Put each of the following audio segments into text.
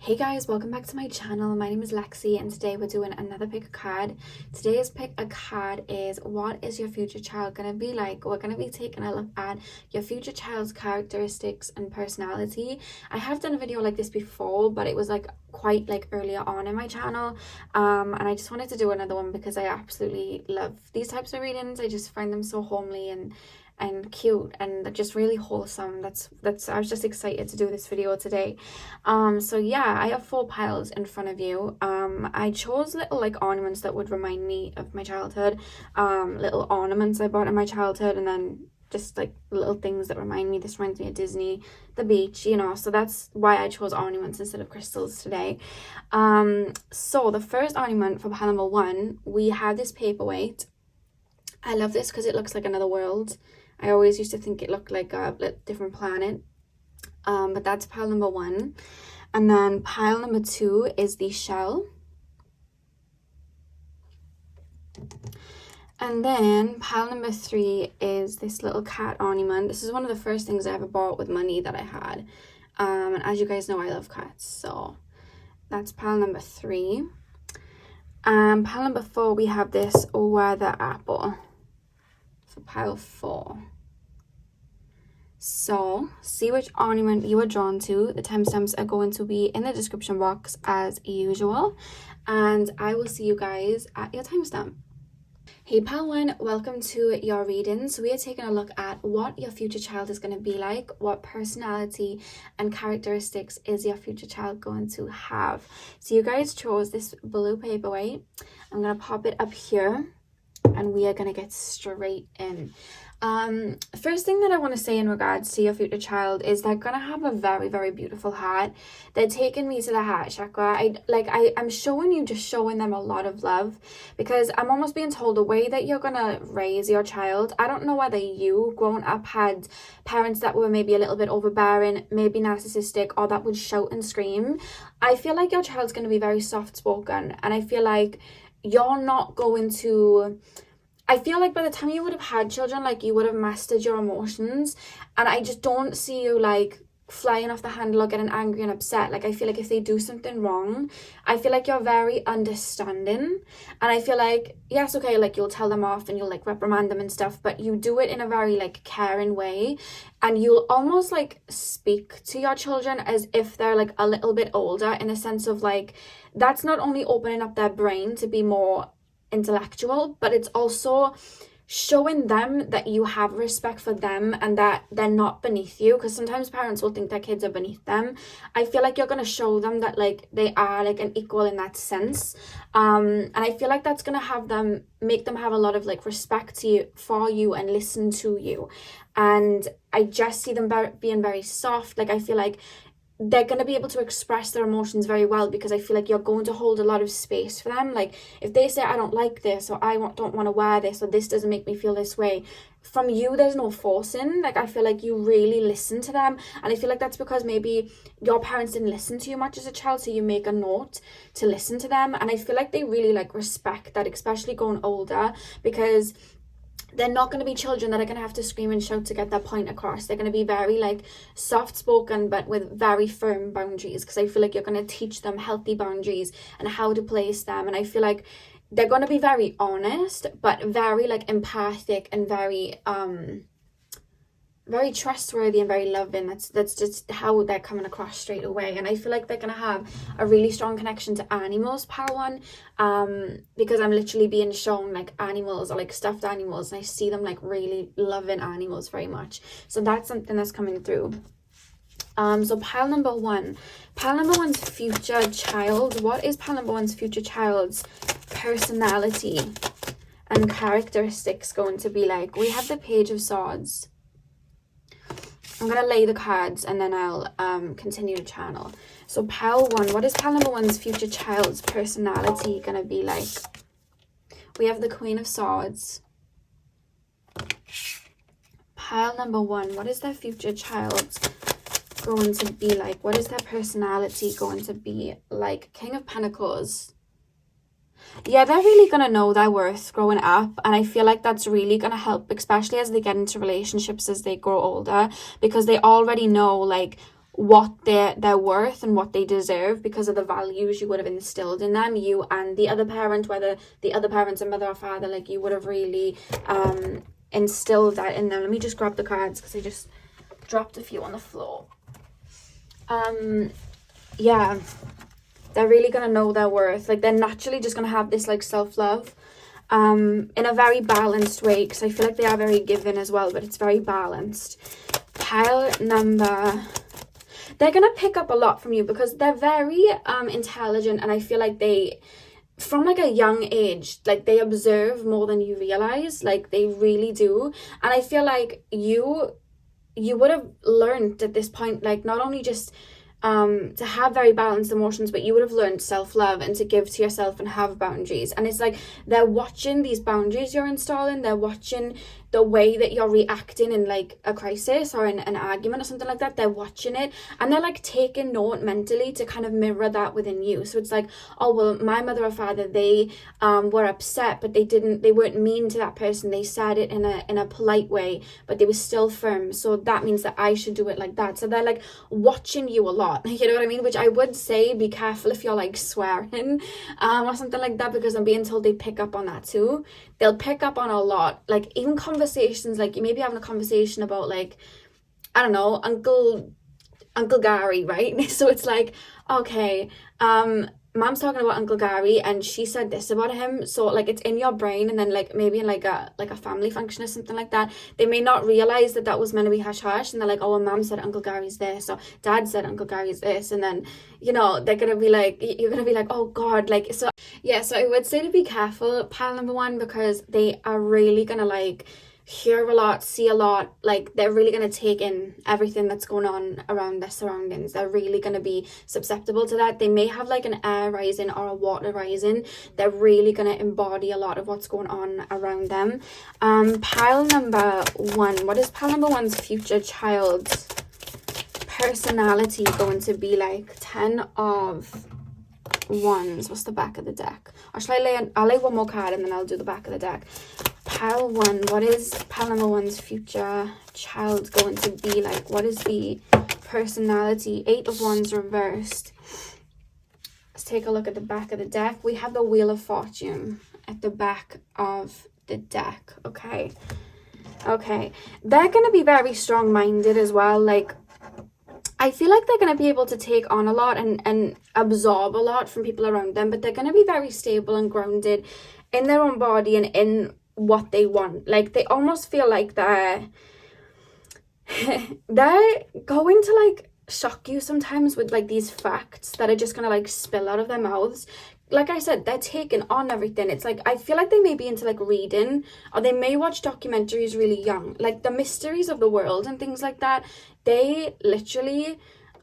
Hey guys, welcome back to my channel. My name is Lexi and today we're doing another pick a card. Today's pick a card is what is your future child going to be like? We're going to be taking a look at your future child's characteristics and personality. I have done a video like this before, but it was quite earlier on in my channel. And I just wanted to do another one because I absolutely love these types of readings. I just find them so homely and cute and just really wholesome. That's I was just excited to do this video today. So yeah, I have 4 piles in front of you. I chose little ornaments that would remind me of my childhood, little ornaments I bought in my childhood, and then just little things that remind me. This reminds me of Disney, the beach, so that's why I chose ornaments instead of crystals today. So the first ornament for pile number 1, we have this paperweight. I love this because it looks like another world. I always used to think it looked like a different planet. But that's pile number 1. And then pile number 2 is the shell. And then pile number 3 is this little cat ornament. This is one of the first things I ever bought with money that I had. And as you guys know, I love cats. So that's pile number 3. Pile number 4, we have this weather apple. Pile 4. So see which ornament you are drawn to. The timestamps are going to be in the description box as usual, and I will see you guys at your timestamp. Hey pile 1, welcome to your reading. So we are taking a look at what your future child is going to be like. What personality and characteristics is your future child going to have? So you guys chose this blue paperweight. I'm going to pop it up here and we are going to get straight in. First thing that I want to say in regards to your future child is they're going to have a very, very beautiful heart. They're taking me to the heart chakra. I'm showing them a lot of love, because I'm almost being told the way that you're going to raise your child. I don't know whether you growing up had parents that were maybe a little bit overbearing, maybe narcissistic, or that would shout and scream. I feel like your child's going to be very soft-spoken, and I feel like you're not going to... I feel like by the time you would have had children, you would have mastered your emotions, and I just don't see you flying off the handle or getting angry and upset. I feel like if they do something wrong, I feel like you're very understanding, and I feel like, yes, okay, you'll tell them off and you'll reprimand them and stuff, but you do it in a very caring way, and you'll almost speak to your children as if they're a little bit older, in the sense of that's not only opening up their brain to be more intellectual, but it's also showing them that you have respect for them and that they're not beneath you, because sometimes parents will think their kids are beneath them. I feel like you're going to show them that they are an equal in that sense, and I feel like that's going to make them have a lot of respect for you and listen to you. And I just see them being very soft. I feel like they're going to be able to express their emotions very well, because I feel like you're going to hold a lot of space for them. If they say, I don't like this, or I don't want to wear this, or this doesn't make me feel this way, from you there's no forcing. I feel like you really listen to them, and I feel like that's because maybe your parents didn't listen to you much as a child, so you make a note to listen to them. And I feel like they really respect that, especially going older, because they're not going to be children that are going to have to scream and shout to get their point across. They're going to be very soft-spoken, but with very firm boundaries, because I feel like you're going to teach them healthy boundaries and how to place them. And I feel like they're going to be very honest, but very empathic and very very trustworthy and very loving. That's just how they're coming across straight away. And I feel like they're going to have a really strong connection to animals, pile 1, because I'm literally being shown animals or stuffed animals, and I see them really loving animals very much. So that's something that's coming through. So pile number 1, pile number 1's future child. What is pile number 1's future child's personality and characteristics going to be like? We have the Page of Swords. I'm going to lay the cards and then I'll continue to channel. So pile 1, what is pile number 1's future child's personality going to be like? We have the Queen of Swords. Pile number 1, what is their future child going to be like? What is their personality going to be like? King of Pentacles. Yeah, they're really going to know their worth growing up, and I feel like that's really going to help, especially as they get into relationships as they grow older, because they already know what they're worth and what they deserve because of the values you would have instilled in them, you and the other parent, whether the other parent's a mother or father, like you would have really instilled that in them. Let me just grab the cards because I just dropped a few on the floor. Yeah, they're really gonna know their worth. Like they're naturally just gonna have this like self-love in a very balanced way, because I feel like they are very given as well, but it's very balanced. Pile number, they're gonna pick up a lot from you because they're very intelligent, and I feel like they, from like a young age, like they observe more than you realize. Like they really do. And I feel like you would have learned at this point, like not only just to have very balanced emotions, but you would have learned self-love and to give to yourself and have boundaries. And it's like they're watching these boundaries you're installing, they're watching the way that you're reacting in like a crisis or in an argument or something like that. They're watching it and they're like taking note mentally to kind of mirror that within you. So it's like, oh well, my mother or father, they were upset, but they weren't mean to that person, they said it in a polite way, but they were still firm, so that means that I should do it like that. So they're like watching you a lot, you know what I mean? Which I would say, be careful if you're like swearing or something like that, because I'm being told they pick up on that too. They'll pick up on a lot, like even conversations, like you may be having a conversation about like, I don't know, Uncle Gary, right? So it's like, okay, Mom's talking about Uncle Gary and she said this about him, so like it's in your brain, and then like maybe in like a family function or something like that, they may not realize that that was meant to be hush hush, and they're like, oh well, Mom said Uncle Gary's this, or Dad said Uncle Gary's this, and then you know they're gonna be like, you're gonna be like, oh God, like, so yeah. So I would say to be careful, pile number one, because they are really gonna like hear a lot, see a lot, like they're really going to take in everything that's going on around their surroundings. They're really going to be susceptible to that. They may have like an air rising or a water rising. They're really going to embody a lot of what's going on around them. Pile number one, what is pile number one's future child's personality going to be like? 10 of Wands. What's the back of the deck? Or shall I'll lay one more card and then I'll do the back of the deck. Pile one, what is pile number one's future child going to be like? What is the personality? 8 of Wands reversed. Let's take a look at the back of the deck. We have the Wheel of Fortune at the back of the deck. Okay. They're going to be very strong-minded as well. Like, I feel like they're going to be able to take on a lot and absorb a lot from people around them, but they're going to be very stable and grounded in their own body and in what they want. Like they almost feel like they're going to like shock you sometimes with like these facts that are just gonna like spill out of their mouths. Like I said, they're taking on everything. It's like I feel like they may be into like reading, or they may watch documentaries really young, like the mysteries of the world and things like that. They literally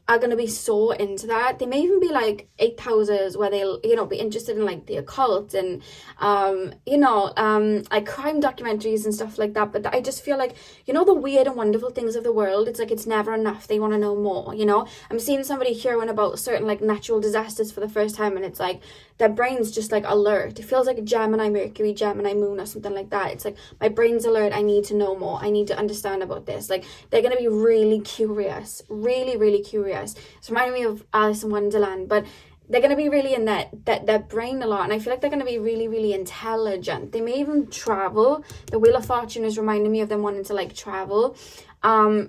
are going to be so into that. They may even be like 8th houses where they'll, you know, be interested in like the occult and like crime documentaries and stuff like that. But I just feel like, you know, the weird and wonderful things of the world, it's like it's never enough. They want to know more, you know. I'm seeing somebody hearing about certain like natural disasters for the first time, and it's like their brain's just like alert. It feels like a Gemini Mercury, Gemini Moon or something like that. It's like my brain's alert. I need to know more. I need to understand about this. Like they're going to be really curious, really curious. It's reminding me of Alice in Wonderland, but they're going to be really in their brain a lot, and I feel like they're going to be really intelligent. They may even travel. The Wheel of Fortune is reminding me of them wanting to like travel,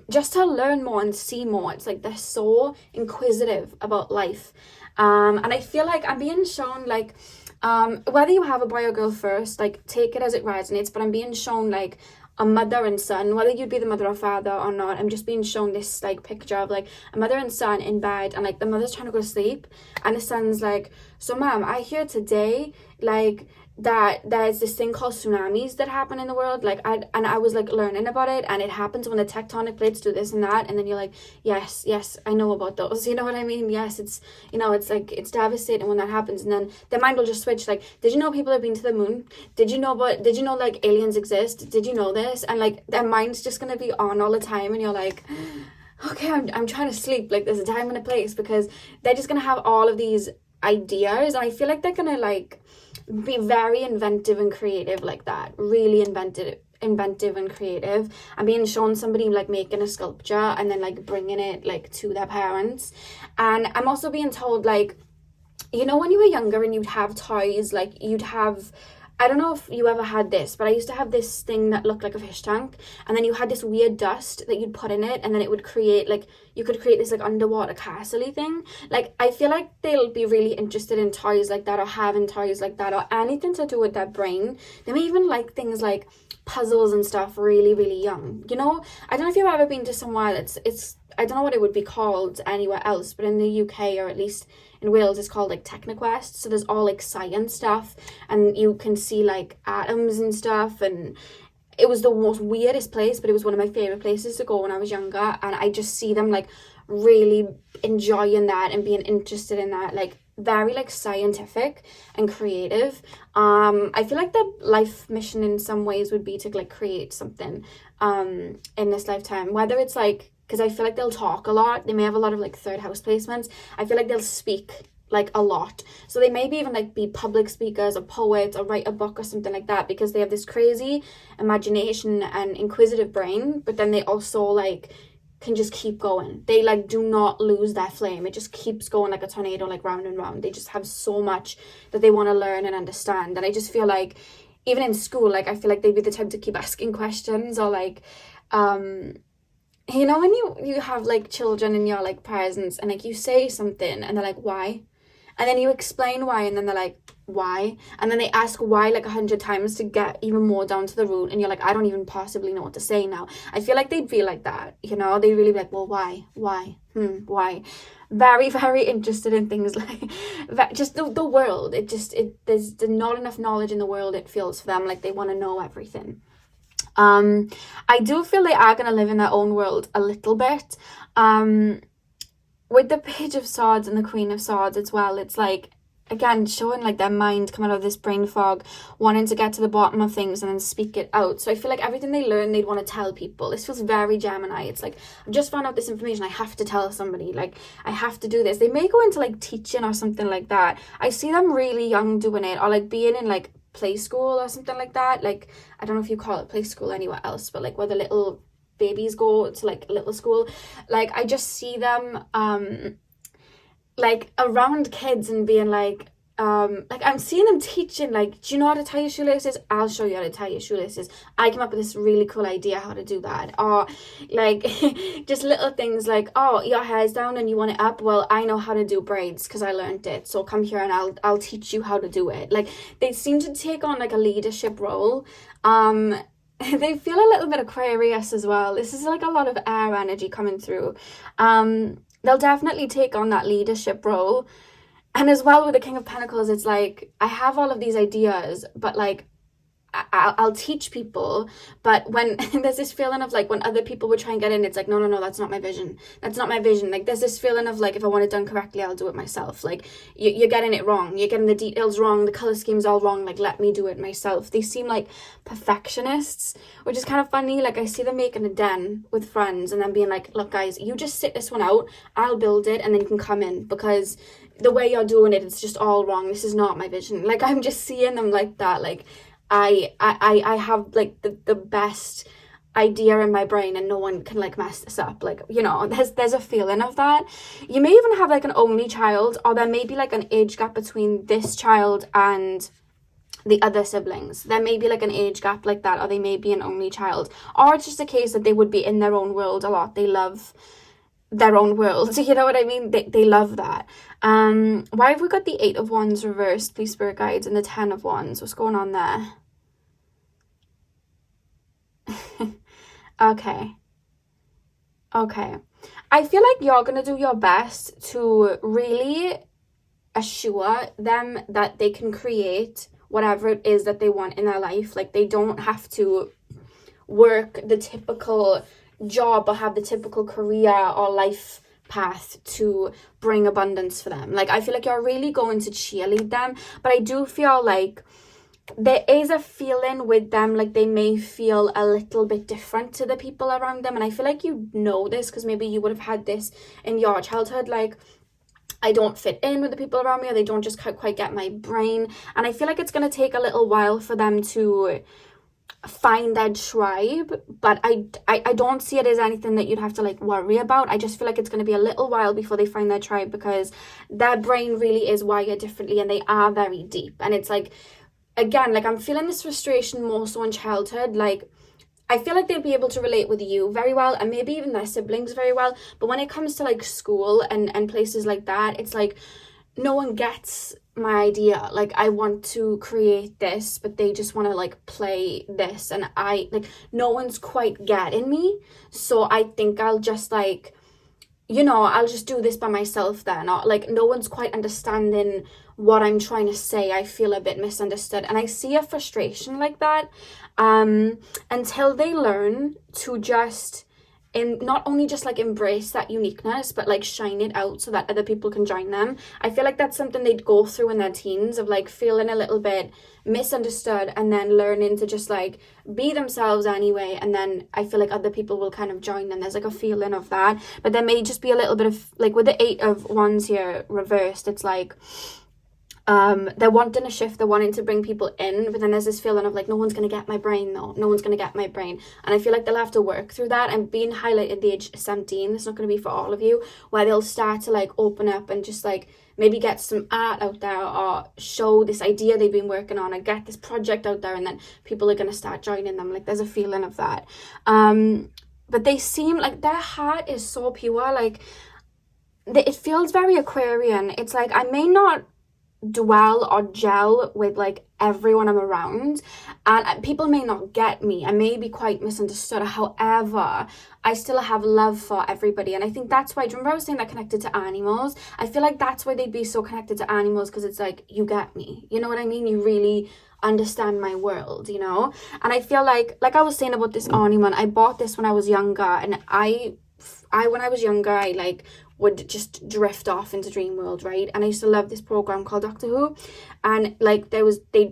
just to learn more and see more. It's like they're so inquisitive about life, and I feel like I'm being shown like whether you have a boy or girl first, like take it as it resonates, but I'm being shown like a mother and son, whether you'd be the mother or father or not. I'm just being shown this like picture of like a mother and son in bed, and like the mother's trying to go to sleep, and the son's like, so Mom, I hear today like that there's this thing called tsunamis that happen in the world, like I was like learning about it, and it happens when the tectonic plates do this and that, and then you're like, yes I know about those, you know what I mean? Yes, it's, you know, it's like it's devastating when that happens, and then their mind will just switch like, did you know people have been to the moon? Did you know like aliens exist? Did you know this? And like their mind's just gonna be on all the time, and you're like, okay, I'm trying to sleep, like there's a time and a place, because they're just gonna have all of these ideas, and I feel like they're gonna like be very inventive and creative like that, really inventive inventive and creative, and being shown somebody like making a sculpture and then like bringing it like to their parents. And I'm also being told, like, you know, when you were younger and you'd have toys, like you'd have, I don't know if you ever had this, but I used to have this thing that looked like a fish tank, and then you had this weird dust that you'd put in it, and then it would create, like, you could create this like underwater castle-y thing. Like, I feel like they'll be really interested in toys like that, or having toys like that, or anything to do with their brain. They may even like things like puzzles and stuff really, really young. You know, I don't know if you've ever been to somewhere that's, I don't know what it would be called anywhere else, but in the UK, or at least in Wales, it's called like Technoquest. So there's all like science stuff, and you can see like atoms and stuff, and it was the most weirdest place, but it was one of my favorite places to go when I was younger. And I just see them like really enjoying that and being interested in that, like very like scientific and creative. I feel like the life mission in some ways would be to like create something in this lifetime, whether it's like, because I feel like they'll talk a lot. They may have a lot of like third house placements. I feel like they'll speak like a lot. So they maybe even like be public speakers or poets or write a book or something like that, because they have this crazy imagination and inquisitive brain, but then they also like can just keep going. They like do not lose their flame. It just keeps going like a tornado, like round and round. They just have so much that they want to learn and understand. And I just feel like even in school, like I feel like they'd be the type to keep asking questions, or like you know, when you have like children in your like presence, and like you say something and they're like, why? And then you explain why, and then they're like, why? And then they ask why like 100 times to get even more down to the root, and you're like, I don't even possibly know what to say now. I feel like they'd feel like that, you know? They'd really be like, well, why? Why? Very, very interested in things like just the world. There's not enough knowledge in the world, it feels, for them. Like they want to know everything. I do feel they are going to live in their own world a little bit. With the Page of Swords and the Queen of Swords as well, it's like, again, showing like their mind coming out of this brain fog, wanting to get to the bottom of things and then speak it out. So I feel like everything they learn, they'd want to tell people. This feels very Gemini. It's like, I've just found out this information, I have to tell somebody, like I have to do this. They may go into like teaching or something like that. I see them really young doing it, or like being in like play school or something like that. Like, I don't know if you call it play school anywhere else, but like where the little babies go to like little school. Like I just see them like around kids and being like I'm seeing them teaching, like, do you know how to tie your shoelaces? I'll show you how to tie your shoelaces. I came up with this really cool idea how to do that. Or like just little things like, oh, your hair's down and you want it up, well, I know how to do braids because I learned it, so come here and I'll teach you how to do it. Like they seem to take on like a leadership role. They feel a little bit Aquarius as well. This is like a lot of air energy coming through. They'll definitely take on that leadership role. And as well with the King of Pentacles, it's like, I have all of these ideas, but like, I'll teach people. But when there's this feeling of like, when other people would try and get in, it's like, no, that's not my vision. That's not my vision. Like, there's this feeling of like, if I want it done correctly, I'll do it myself. Like, you're getting it wrong. You're getting the details wrong. The color scheme's all wrong. Like, let me do it myself. They seem like perfectionists, which is kind of funny. Like, I see them making a den with friends and then being like, look, guys, you just sit this one out. I'll build it and then you can come in, because the way you're doing it, it's just all wrong. This is not my vision. Like, I'm just seeing them like that. Like, I have like the best idea in my brain and no one can like mess this up. Like, you know, there's a feeling of that. You may even have like an only child, or there may be like an age gap between this child and the other siblings. There may be like an age gap like that, or they may be an only child, or it's just a case that they would be in their own world a lot. They love their own world, you know what I mean? They love that. Why have we got the 8 of Wands reversed, please, Spirit Guides, and the 10 of Wands? What's going on there? Okay. I feel like you're gonna do your best to really assure them that they can create whatever it is that they want in their life. Like, they don't have to work the typical job or have the typical career or life path to bring abundance for them. Like, I feel like you're really going to cheerlead them, but I do feel like there is a feeling with them, like they may feel a little bit different to the people around them. And I feel like you know this because maybe you would have had this in your childhood, like, I don't fit in with the people around me, or they don't just quite get my brain. And I feel like it's going to take a little while for them to find their tribe, but I don't see it as anything that you'd have to like worry about. I just feel like it's going to be a little while before they find their tribe, because their brain really is wired differently and they are very deep. And it's like, again, like I'm feeling this frustration more so in childhood. Like I feel like they'd be able to relate with you very well, and maybe even their siblings very well, but when it comes to like school and places like that, it's like no one gets my idea. Like I want to create this, but they just want to like play this, and I like, no one's quite getting me. So I think I'll just like, you know, I'll just do this by myself then. Or like no one's quite understanding what I'm trying to say. I feel a bit misunderstood, and I see a frustration like that until they learn to just not only just like embrace that uniqueness, but like shine it out so that other people can join them. I feel like that's something they'd go through in their teens, of like feeling a little bit misunderstood and then learning to just like be themselves anyway, and then I feel like other people will kind of join them. There's like a feeling of that, but there may just be a little bit of like, with the 8 of Wands here reversed, it's like they're wanting a shift, they're wanting to bring people in, but then there's this feeling of like, no one's going to get my brain though, no one's going to get my brain. And I feel like they'll have to work through that. And being highlighted the age 17, it's not going to be for all of you, where they'll start to like open up and just like maybe get some art out there, or show this idea they've been working on, and get this project out there, and then people are going to start joining them. Like there's a feeling of that. But they seem like their heart is so pure. Like it feels very Aquarian. It's like I may not dwell or gel with like everyone I'm around, and people may not get me, I may be quite misunderstood, however I still have love for everybody. And I think that's why, do you remember I was saying that connected to animals? I feel like that's why they'd be so connected to animals, because it's like, you get me, you know what I mean, you really understand my world, you know. And I feel like I was saying about this ornament, I bought this when I was younger, and I when I was younger, I like would just drift off into dream world, right? And I used to love this program called Doctor Who, and like they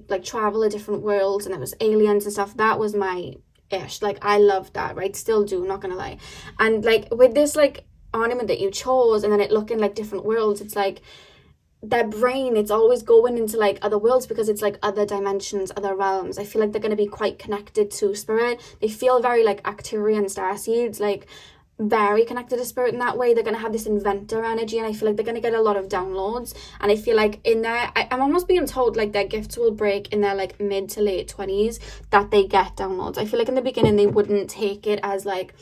like travel to different worlds, and there was aliens and stuff. That was my ish. Like I loved that, right? Still do, not gonna lie. And like with this like ornament that you chose, and then it looking like different worlds, it's like their brain, it's always going into like other worlds, because it's like other dimensions, other realms. I feel like they're going to be quite connected to spirit. They feel very like Arcturian starseeds, like very connected to spirit in that way. They're going to have this inventor energy, and I feel like they're going to get a lot of downloads. And I feel like in their, I'm almost being told like their gifts will break in their like mid to late 20s, that they get downloads. I feel like in the beginning they wouldn't take it as like,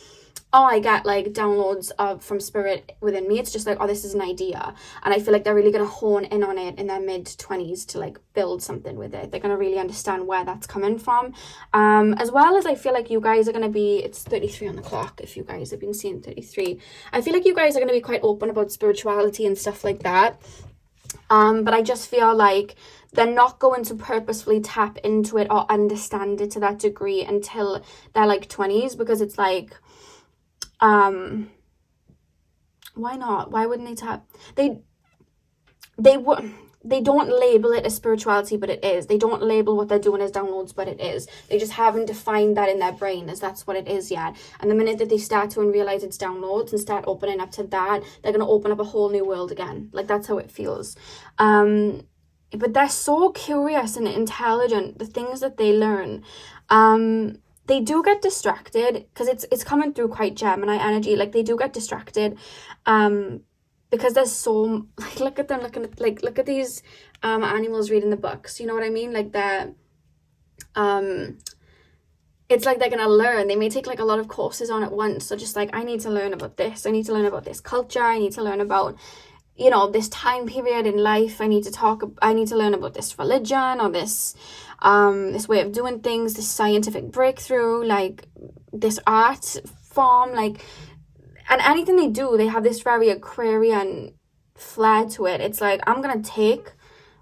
oh, I get like downloads from spirit within me. It's just like, oh, this is an idea. And I feel like they're really going to hone in on it in their mid-20s to like build something with it. They're going to really understand where that's coming from. As well as I feel like you guys are going to be, it's 33 on the clock if you guys have been seeing 33. I feel like you guys are going to be quite open about spirituality and stuff like that. But I just feel like they're not going to purposefully tap into it or understand it to that degree until they're like 20s, because it's like, why not? Why wouldn't they tap? They don't label it as spirituality, but it is. They don't label what they're doing as downloads, but it is. They just haven't defined that in their brain as that's what it is yet. And the minute that they start to and realize it's downloads and start opening up to that, they're going to open up a whole new world again. Like that's how it feels. But they're so curious and intelligent, the things that they learn. They do get distracted, because it's coming through quite Gemini energy. Like they do get distracted, because there's so like, look at them looking at like, look at these animals reading the books, you know what I mean? Like they're it's like they're gonna learn. They may take like a lot of courses on at once, so just like, I need to learn about this, I need to learn about this culture, I need to learn about, you know, this time period in life, I need to learn about this religion, or this way of doing things, this scientific breakthrough, like this art form, like, and anything they do, they have this very Aquarian flair to it. It's like, I'm gonna take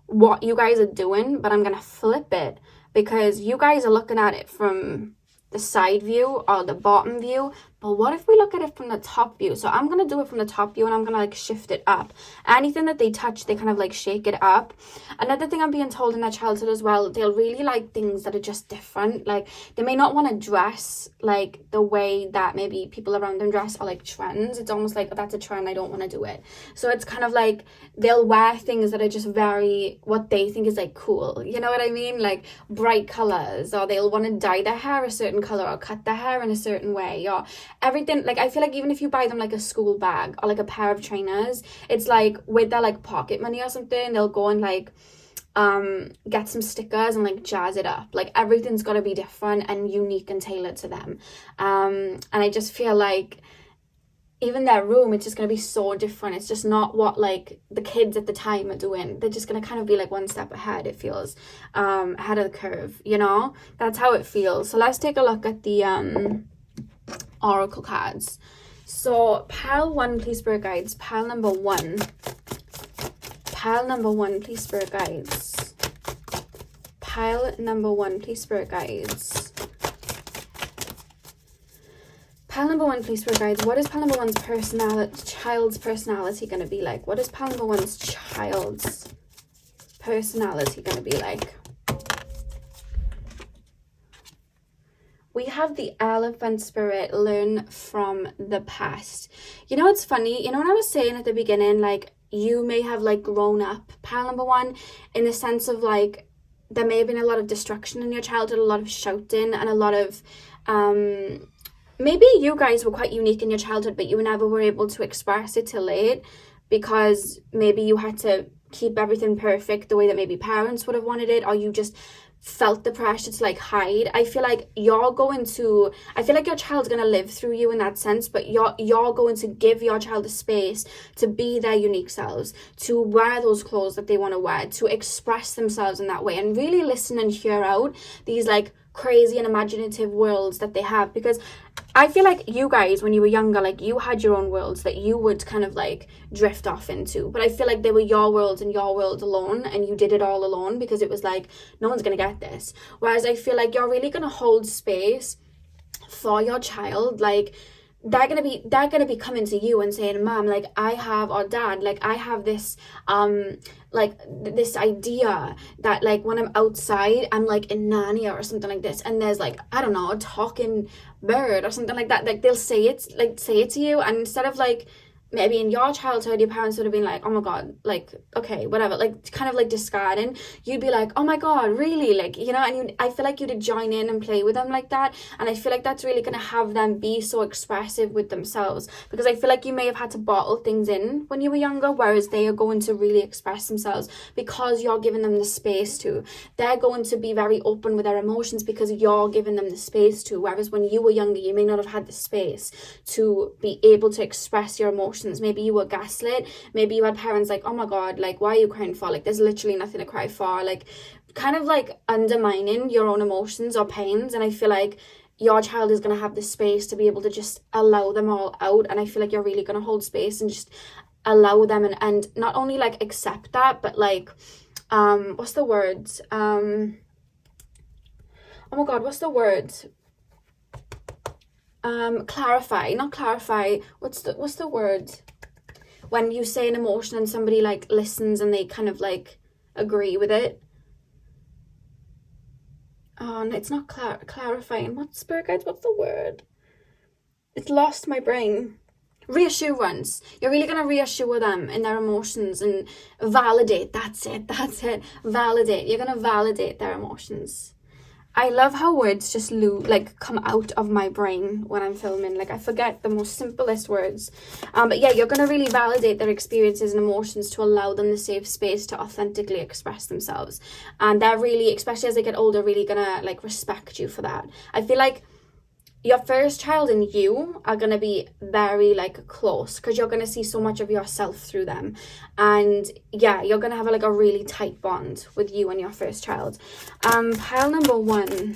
what you guys are doing, but I'm gonna flip it, because you guys are looking at it from the side view or the bottom view, But what if we look at it from the top view? So I'm going to do it from the top view, and I'm going to like shift it up. Anything that they touch, they kind of like shake it up. Another thing I'm being told in their childhood as well, they'll really like things that are just different. Like they may not want to dress like the way that maybe people around them dress, or like trends. It's almost like, oh, that's a trend, I don't want to do it. So it's kind of like they'll wear things that are just very, what they think is like cool. You know what I mean? Like bright colors, or they'll want to dye their hair a certain color, or cut their hair in a certain way, or everything. Like I feel like even if you buy them like a school bag or like a pair of trainers, it's like with their like pocket money or something, they'll go and like get some stickers and like jazz it up. Like everything's got to be different and unique and tailored to them. And I just feel like even their room, it's just going to be so different. It's just not what like the kids at the time are doing. They're just going to kind of be like one step ahead, it feels, ahead of the curve, you know? That's how it feels. So let's take a look at the oracle cards. So pile 1, please, spirit guides. Pile number 1. Pile number 1, please, spirit guides. Pile number 1, please, spirit guides. Pile number 1, please, spirit guides. What is pile number 1's child's personality going to be like? What is pile number 1's child's personality going to be like? We have the Elephant Spirit, learn from the past. You know, it's funny. You know, when I was saying at the beginning, like, you may have, like, grown up, pile number 1, in the sense of, like, there may have been a lot of destruction in your childhood, a lot of shouting, and a lot of, maybe you guys were quite unique in your childhood, but you never were able to express it till late, because maybe you had to keep everything perfect the way that maybe parents would have wanted it, or you just felt the pressure to like hide. I feel like your child's gonna live through you in that sense, but you're going to give your child the space to be their unique selves, to wear those clothes that they want to wear, to express themselves in that way, and really listen and hear out these like crazy and imaginative worlds that they have. Because I feel like you guys, when you were younger, like you had your own worlds that you would kind of like drift off into, but I feel like they were your worlds and your world alone, and you did it all alone because it was like, no one's gonna get this. Whereas I feel like you're really gonna hold space for your child. Like they're gonna be coming to you and saying, Mom, like I have, or Dad, like I have this like this idea that like when I'm outside I'm like in Narnia or something like this, and there's like, I don't know, a talking bird or something like that. Like they'll say it to you, and instead of like, maybe in your childhood your parents would have been like, oh my god, like okay, whatever, like kind of like discarding, you'd be like, oh my god, really, like, you know, and I feel like you'd join in and play with them like that. And I feel like that's really going to have them be so expressive with themselves, because I feel like you may have had to bottle things in when you were younger, whereas they are going to really express themselves because you're giving them the space to. They're going to be very open with their emotions because you're giving them the space to, whereas when you were younger you may not have had the space to be able to express your emotions. Maybe you were gaslit, maybe you had parents like, oh my god, like why are you crying for, like there's literally nothing to cry for, like kind of like undermining your own emotions or pains. And I feel like your child is going to have the space to be able to just allow them all out, and I feel like you're really going to hold space and just allow them and not only like accept that, but like what's the word, oh my god, what's the word, clarify, what's the word when you say an emotion and somebody like listens and they kind of like agree with it. Oh, no, it's not clarifying. What's spirit guides? What's the word? It's lost my brain. Reassurance. You're really going to reassure them in their emotions and validate. That's it. Validate. You're going to validate their emotions. I love how words just come out of my brain when I'm filming. Like I forget the most simplest words. But yeah, you're going to really validate their experiences and emotions to allow them the safe space to authentically express themselves. And they're really, especially as they get older, really going to like respect you for that. I feel like your first child and you are going to be very like close because you're going to see so much of yourself through them. And yeah, you're going to have like a really tight bond with you and your first child. Pile number 1,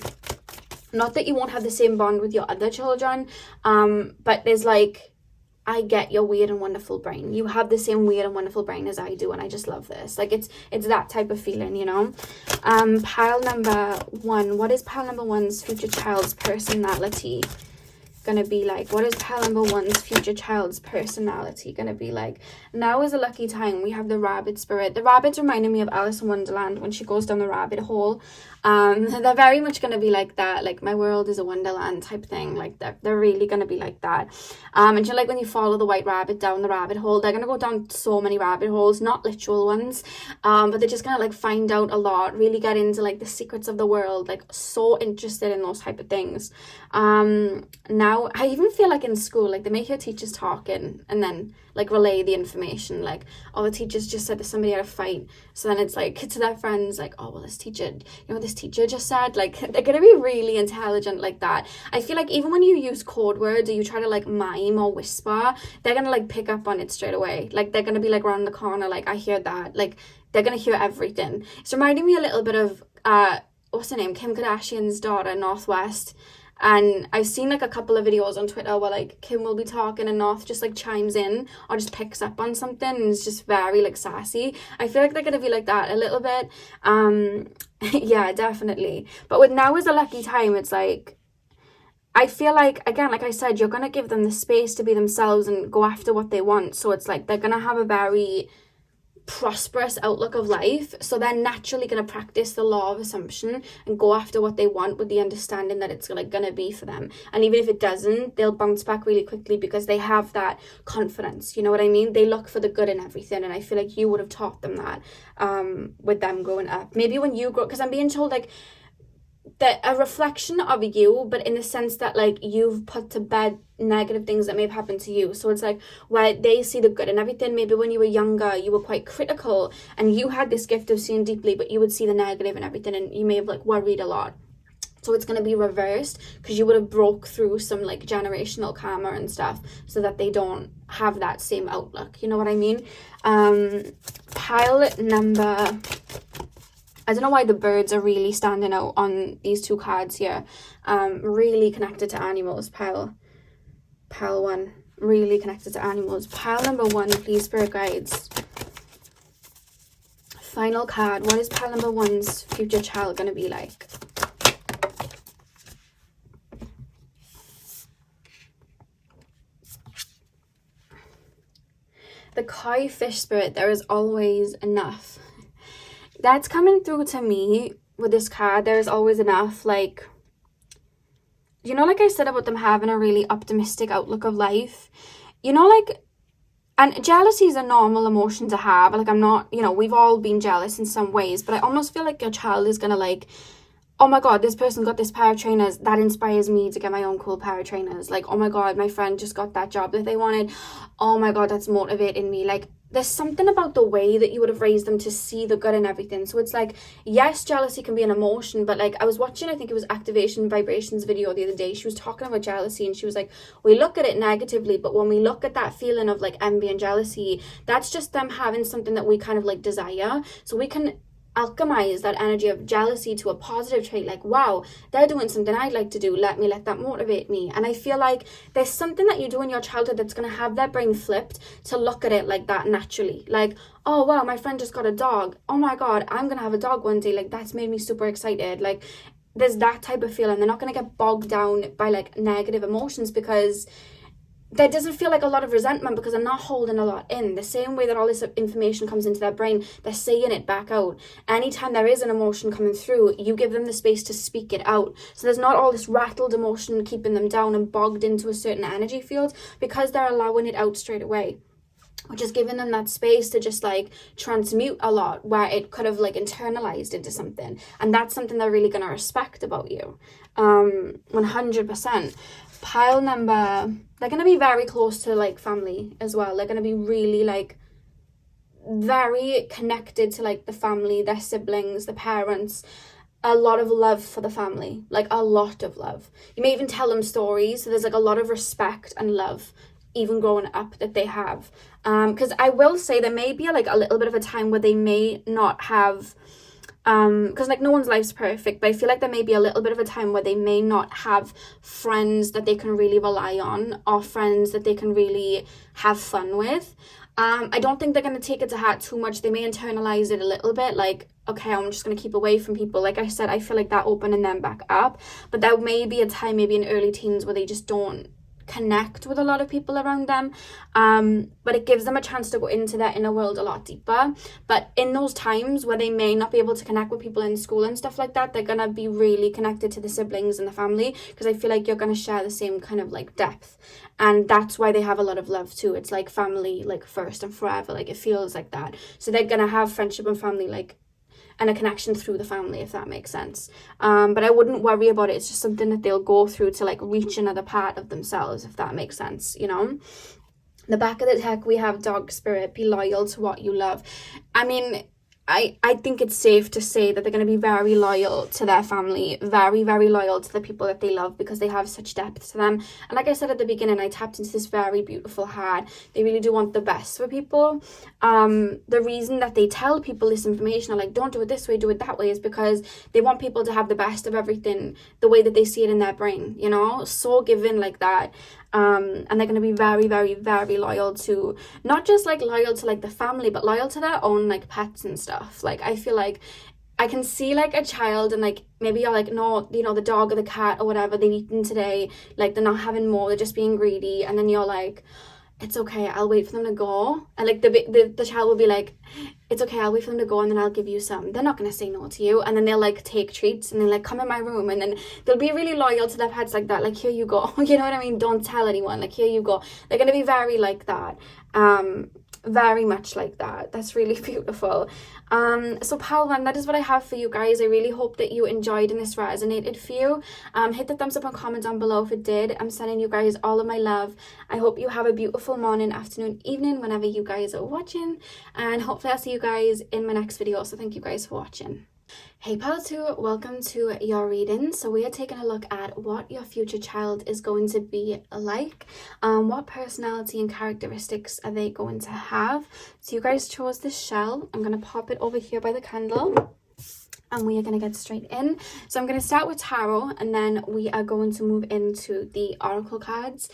not that you won't have the same bond with your other children, but there's like, I get your weird and wonderful brain. You have the same weird and wonderful brain as I do, and I just love this. Like it's that type of feeling, you know. Pile number 1. What is pile number 1's future child's personality? going to be like? What is pile number one's future child's personality going to be like? Now is a lucky time. We have the rabbit spirit. The rabbits reminded me of Alice in Wonderland when she goes down the rabbit hole. They're very much going to be like that, like my world is a wonderland type thing. Like they're really going to be like that. And like when you follow the white rabbit down the rabbit hole, they're going to go down so many rabbit holes, not literal ones, but they're just going to like find out a lot, really get into like the secrets of the world, like so interested in those type of things. Now I even feel like in school, like they make your teachers talking and then like relay the information, like, oh, the teachers just said that somebody had a fight, so then it's like to their friends like, oh well, this teacher, this teacher just said, like they're gonna be really intelligent like that. I feel like even when you use code words or you try to like mime or whisper, they're gonna like pick up on it straight away. Like they're gonna be like around the corner, like I hear that, like they're gonna hear everything. It's reminding me a little bit of what's her name, Kim Kardashian's daughter, Northwest. And I've seen like a couple of videos on Twitter where like Kim will be talking and North just like chimes in or just picks up on something and is just very like sassy. I feel like they're gonna be like that a little bit. Yeah, definitely. But with now is a lucky time, it's like I feel like, again, like I said, you're gonna give them the space to be themselves and go after what they want. So it's like they're gonna have a very prosperous outlook of life, so they're naturally going to practice the law of assumption and go after what they want with the understanding that it's like going to be for them. And even if it doesn't, they'll bounce back really quickly because they have that confidence, you know what I mean? They look for the good in everything, and I feel like you would have taught them that with them growing up. Maybe when you grow, because I'm being told like that a reflection of you, but in the sense that like you've put to bed negative things that may have happened to you. So it's like where they see the good and everything. Maybe when you were younger you were quite critical and you had this gift of seeing deeply, but you would see the negative and everything, and you may have like worried a lot. So it's going to be reversed because you would have broke through some like generational karma and stuff so that they don't have that same outlook, you know what I mean? Pile number, I don't know why the birds are really standing out on these two cards here. Really connected to animals. Pile one, really connected to animals. Pile number one, please, spirit guides. Final card. What is pile number one's future child going to be like? The koi fish spirit, there is always enough. That's coming through to me with this card. There's always enough, like, you know, like I said about them having a really optimistic outlook of life, you know, like, and jealousy is a normal emotion to have. Like, I'm not, you know, we've all been jealous in some ways, but I almost feel like your child is gonna like, oh my god, this person got this pair of trainers, that inspires me to get my own cool pair of trainers. Like, oh my god, my friend just got that job that they wanted, oh my god, that's motivating me. Like, there's something about the way that you would have raised them to see the good in everything. So it's like, yes, jealousy can be an emotion, but like I was watching, I think it was Activation Vibrations video the other day. She was talking about jealousy and she was like, we look at it negatively, but when we look at that feeling of like envy and jealousy, that's just them having something that we kind of like desire. So we can alchemize that energy of jealousy to a positive trait, like, wow, they're doing something I'd like to do, let that motivate me. And I feel like there's something that you do in your childhood that's going to have their brain flipped to look at it like that naturally, like, oh wow, my friend just got a dog, oh my god, I'm gonna have a dog one day, like that's made me super excited. Like there's that type of feeling. They're not going to get bogged down by like negative emotions because there doesn't feel like a lot of resentment because they're not holding a lot in. The same way that all this information comes into their brain, they're saying it back out. Anytime there is an emotion coming through, you give them the space to speak it out. So there's not all this rattled emotion keeping them down and bogged into a certain energy field because they're allowing it out straight away, which is giving them that space to just like transmute a lot where it could have like internalized into something. And that's something they're really going to respect about you. 100%. Pile number, they're going to be very close to like family as well. They're going to be really like very connected to like the family, their siblings, the parents. A lot of love for the family, like a lot of love. You may even tell them stories. So there's like a lot of respect and love even growing up that they have. Because I will say there may be like a little bit of a time where they may not have, because like no one's life's perfect, but I feel like there may be a little bit of a time where they may not have friends that they can really rely on or friends that they can really have fun with. I don't think they're going to take it to heart too much. They may internalize it a little bit, like, okay, I'm just going to keep away from people. Like I said, I feel like that opening them back up, but there may be a time, maybe in early teens, where they just don't connect with a lot of people around them, but it gives them a chance to go into their inner world a lot deeper. But in those times where they may not be able to connect with people in school and stuff like that, they're gonna be really connected to the siblings and the family, because I feel like you're gonna share the same kind of like depth, and that's why they have a lot of love too. It's like family, like first and forever, like it feels like that. So they're gonna have friendship and family, like, and a connection through the family, if that makes sense. But I wouldn't worry about it. It's just something that they'll go through to like reach another part of themselves, if that makes sense, you know. The back of the deck, we have Dog Spirit, be loyal to what you love. I mean, I think it's safe to say that they're going to be very loyal to their family, very, very loyal to the people that they love, because they have such depth to them. And like I said at the beginning, I tapped into this very beautiful heart. They really do want the best for people. The reason that they tell people this information, are like, don't do it this way, do it that way, is because they want people to have the best of everything the way that they see it in their brain, you know, so given like that. And they're going to be very, very, very loyal to, not just like loyal to like the family, but loyal to their own like pets and stuff. Like, I feel like I can see like a child, and like maybe you're like, no, you know, the dog or the cat or whatever, they've eaten today, like they're not having more, they're just being greedy. And then you're like, it's okay, I'll wait for them to go. And like the child will be like, it's okay, I'll wait for them to go and then I'll give you some. They're not going to say no to you. And then they'll like take treats and they're like, come in my room. And then they'll be really loyal to their pets like that. Like, here you go. You know what I mean? Don't tell anyone. Like, here you go. They're going to be very like that. Very much like that. That's really beautiful. So pile one, that is what I have for you guys. I really hope that you enjoyed and this resonated for you. Hit the thumbs up and comment down below if it did. I'm sending you guys all of my love. I hope you have a beautiful morning, afternoon, evening, whenever you guys are watching, and hopefully I'll see you guys in my next video. So thank you guys for watching. Hey pile 2, welcome to your reading. So we are taking a look at what your future child is going to be like. What personality and characteristics are they going to have? So you guys chose this shell. I'm going to pop it over here by the candle, and we are going to get straight in. So I'm going to start with tarot, and then we are going to move into the oracle cards.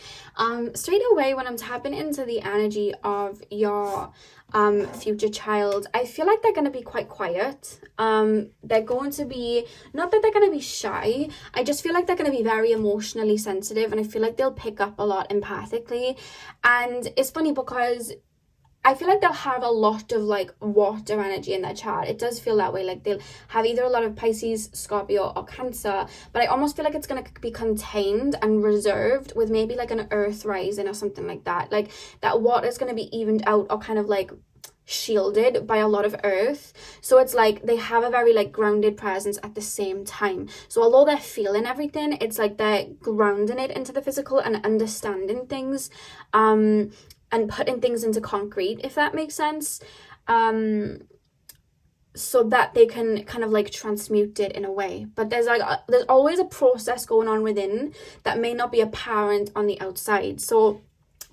Straight away, when I'm tapping into the energy of your future child, I feel like they're going to be quite quiet. They're going to be, not that they're going to be shy, I just feel like they're going to be very emotionally sensitive, and I feel like they'll pick up a lot empathically. And it's funny because I feel like they'll have a lot of like water energy in their chart. It does feel that way. Like they'll have either a lot of Pisces, Scorpio, or Cancer, but I almost feel like it's going to be contained and reserved with maybe like an earth rising or something like that. Like that water is going to be evened out or kind of like shielded by a lot of earth. So it's like they have a very like grounded presence at the same time. So although they're feeling everything, it's like they're grounding it into the physical and understanding things, and putting things into concrete, if that makes sense, so that they can kind of like transmute it in a way. But there's always a process going on within that may not be apparent on the outside. So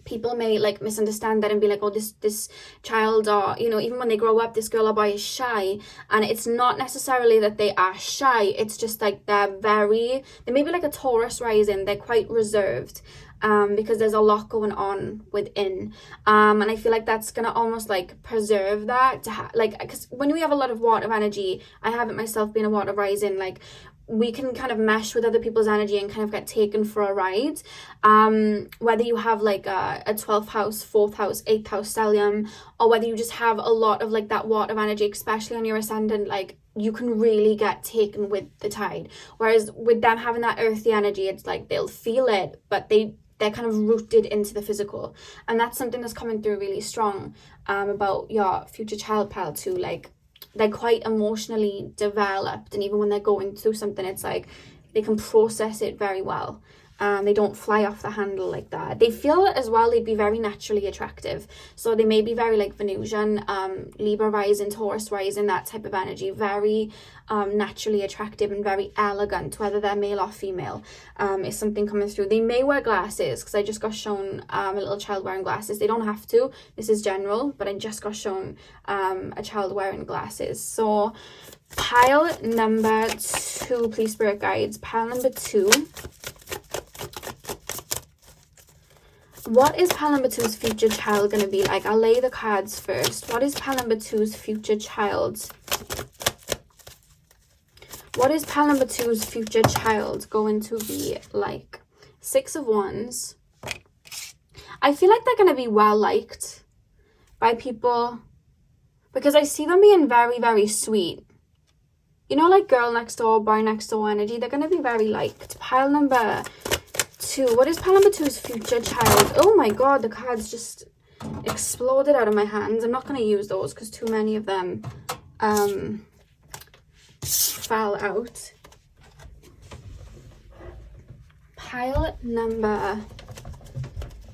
people may like misunderstand that and be like, oh, this child, or you know, even when they grow up, this girl or boy is shy. And it's not necessarily that they are shy, it's just like they may be like a Taurus rising, they're quite reserved, because there's a lot going on within, and I feel like that's gonna almost like preserve that to like, because when we have a lot of water energy, I have it myself being a water rising, like we can kind of mesh with other people's energy and kind of get taken for a ride, whether you have like a 12th house, 4th house, 8th house stellium, or whether you just have a lot of like that water energy, especially on your ascendant, like you can really get taken with the tide. Whereas with them having that earthy energy, it's like they'll feel it, but they're kind of rooted into the physical. And that's something that's coming through really strong about your future child pile too. Like they're quite emotionally developed, and even when they're going through something, it's like they can process it very well. They don't fly off the handle like that. They feel as well, they'd be very naturally attractive. So they may be very like Venusian, Libra rising, Taurus rising, that type of energy. Very naturally attractive and very elegant, whether they're male or female, is something coming through. They may wear glasses, because I just got shown a little child wearing glasses. They don't have to. This is general, but I just got shown a child wearing glasses. So pile number 2, please, spirit guides. Pile number 2. What is pile number 2's future child going to be like? I'll lay the cards first. What is pile number 2's future child? What is pile number 2's future child going to be like? 6 of Wands, I feel like they're going to be well liked by people because I see them being very, very sweet. You know, like girl next door, boy next door energy. They're going to be very liked. Pile number 2. What is pile number 2's future child? Oh my god, the cards just exploded out of my hands. I'm not going to use those because too many of them fell out.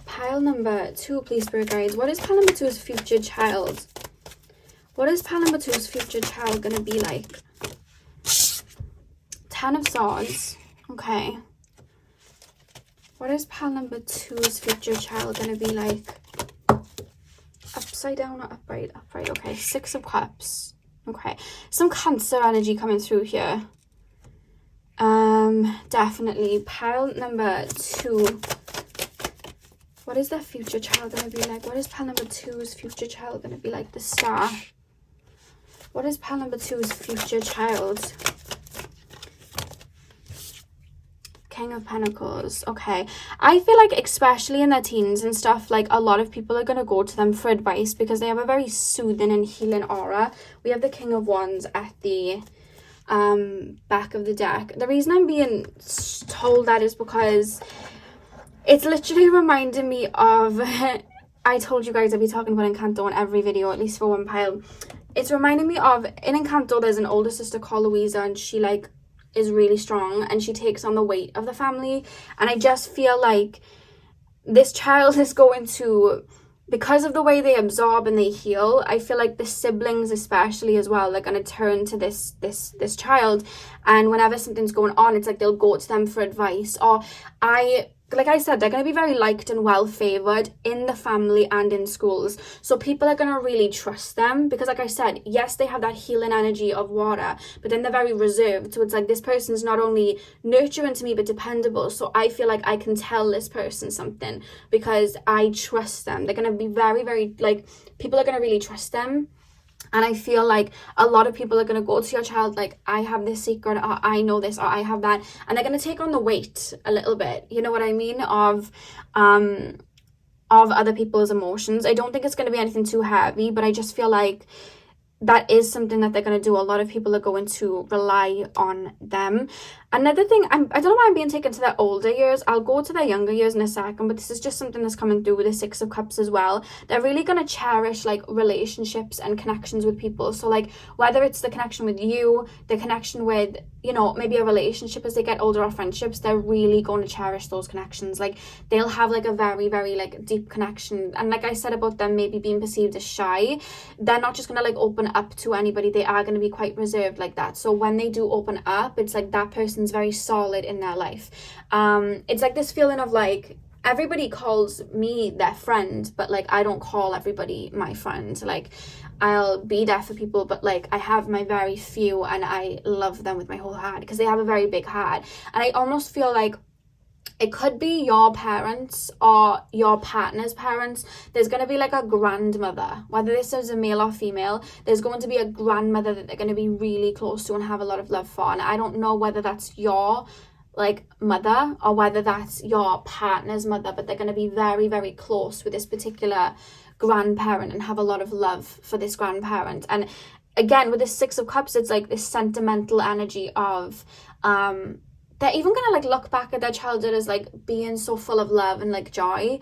Pile number 2, please, spirit guides. What is pile number 2's future child? What is pile number 2's future child going to be like? 10 of Swords. Okay. What is pile number 2's future child going to be like? Upside down or upright? Upright. Okay. 6 of Cups. Okay. Some Cancer energy coming through here. Definitely. Pile number 2. What is their future child going to be like? What is pile number 2's future child going to be like? The Star. What is pile number 2's future child? King of Pentacles. Okay. I feel like especially in their teens and stuff, like a lot of people are going to go to them for advice because they have a very soothing and healing aura. We have the King of Wands at the back of the deck. The reason I'm being told that is because it's literally reminding me of I told you guys I'd be talking about Encanto in every video, at least for one pile. It's reminding me of, in Encanto there's an older sister called Louisa, and she like is really strong and she takes on the weight of the family, and I just feel like this child is going to, because of the way they absorb and they heal, I feel like the siblings especially as well, they're going to turn to this child, and whenever something's going on, it's like they'll go to them for advice. Or like I said, they're going to be very liked and well favoured in the family and in schools. So people are going to really trust them because, like I said, yes, they have that healing energy of water, but then they're very reserved. So it's like this person's not only nurturing to me, but dependable. So I feel like I can tell this person something because I trust them. They're going to be very, very, like, people are going to really trust them. And I feel like a lot of people are going to go to your child like, I have this secret, or I know this, or I have that. And they're going to take on the weight a little bit, you know what I mean, of other people's emotions. I don't think it's going to be anything too heavy, but I just feel like that is something that they're going to do. A lot of people are going to rely on them. Another thing, I don't know why I'm being taken to their older years. I'll go to their younger years in a second, but this is just something that's coming through with the 6 of Cups as well. They're really going to cherish like relationships and connections with people. So like whether it's the connection with you, the connection with, you know, maybe a relationship as they get older, or friendships, they're really going to cherish those connections. Like they'll have like a very, very like deep connection. And like I said about them maybe being perceived as shy, they're not just going to like open up to anybody. They are going to be quite reserved like that. So when they do open up, it's like that person's very solid in their life. It's like this feeling of like, everybody calls me their friend, but like I don't call everybody my friend. Like I'll be there for people, but like I have my very few, and I love them with my whole heart because they have a very big heart. And I almost feel like it could be your parents or your partner's parents. There's going to be like a grandmother, whether this is a male or female, there's going to be a grandmother that they're going to be really close to and have a lot of love for. And I don't know whether that's your like mother or whether that's your partner's mother, but they're going to be very, very close with this particular grandparent and have a lot of love for this grandparent. And again, with this 6 of Cups, it's like this sentimental energy of they're even gonna like look back at their childhood as like being so full of love and like joy.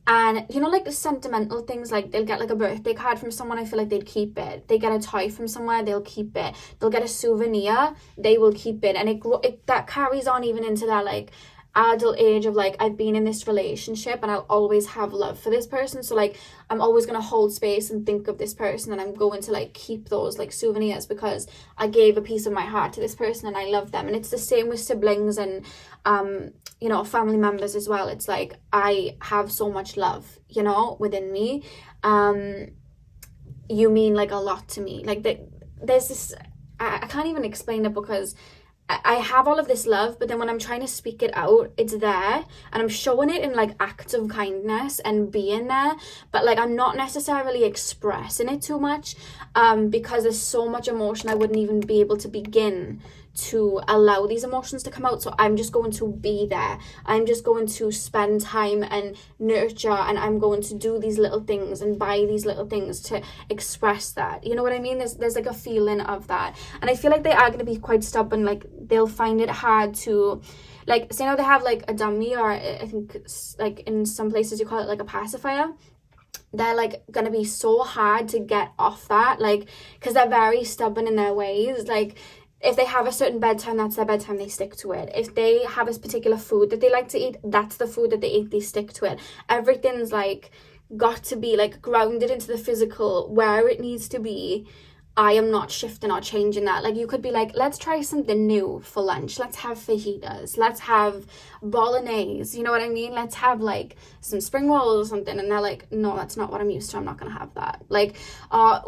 And you know, like the sentimental things, like they'll get like a birthday card from someone, I feel like they'd keep it. They get a toy from somewhere, they'll keep it. They'll get a souvenir, they will keep it. And it that carries on even into their like adult age of like, I've been in this relationship and I'll always have love for this person. So like I'm always going to hold space and think of this person, and I'm going to like keep those like souvenirs because I gave a piece of my heart to this person and I love them. And it's the same with siblings and you know, family members as well. It's like I have so much love, you know, within me. You mean like a lot to me. Like there's this, I can't even explain it because I have all of this love, but then when I'm trying to speak it out, it's there, and I'm showing it in like acts of kindness and being there, but like I'm not necessarily expressing it too much, because there's so much emotion I wouldn't even be able to begin to allow these emotions to come out. So I'm just going to be there. I'm just going to spend time and nurture, and I'm going to do these little things and buy these little things to express that. You know what I mean? There's like a feeling of that, and I feel like they are going to be quite stubborn. Like they'll find it hard to, like, say now they have like a dummy, or I think like in some places you call it like a pacifier. They're like gonna be so hard to get off that, like, because they're very stubborn in their ways. Like if they have a certain bedtime, that's their bedtime, they stick to it. If they have a particular food that they like to eat, that's the food that they eat, they stick to it. Everything's like got to be like grounded into the physical where it needs to be. I am not shifting or changing that. Like you could be like, let's try something new for lunch. Let's have fajitas. Let's have bolognese. You know what I mean? Let's have like some spring rolls or something. And they're like, no, that's not what I'm used to. I'm not going to have that. Like,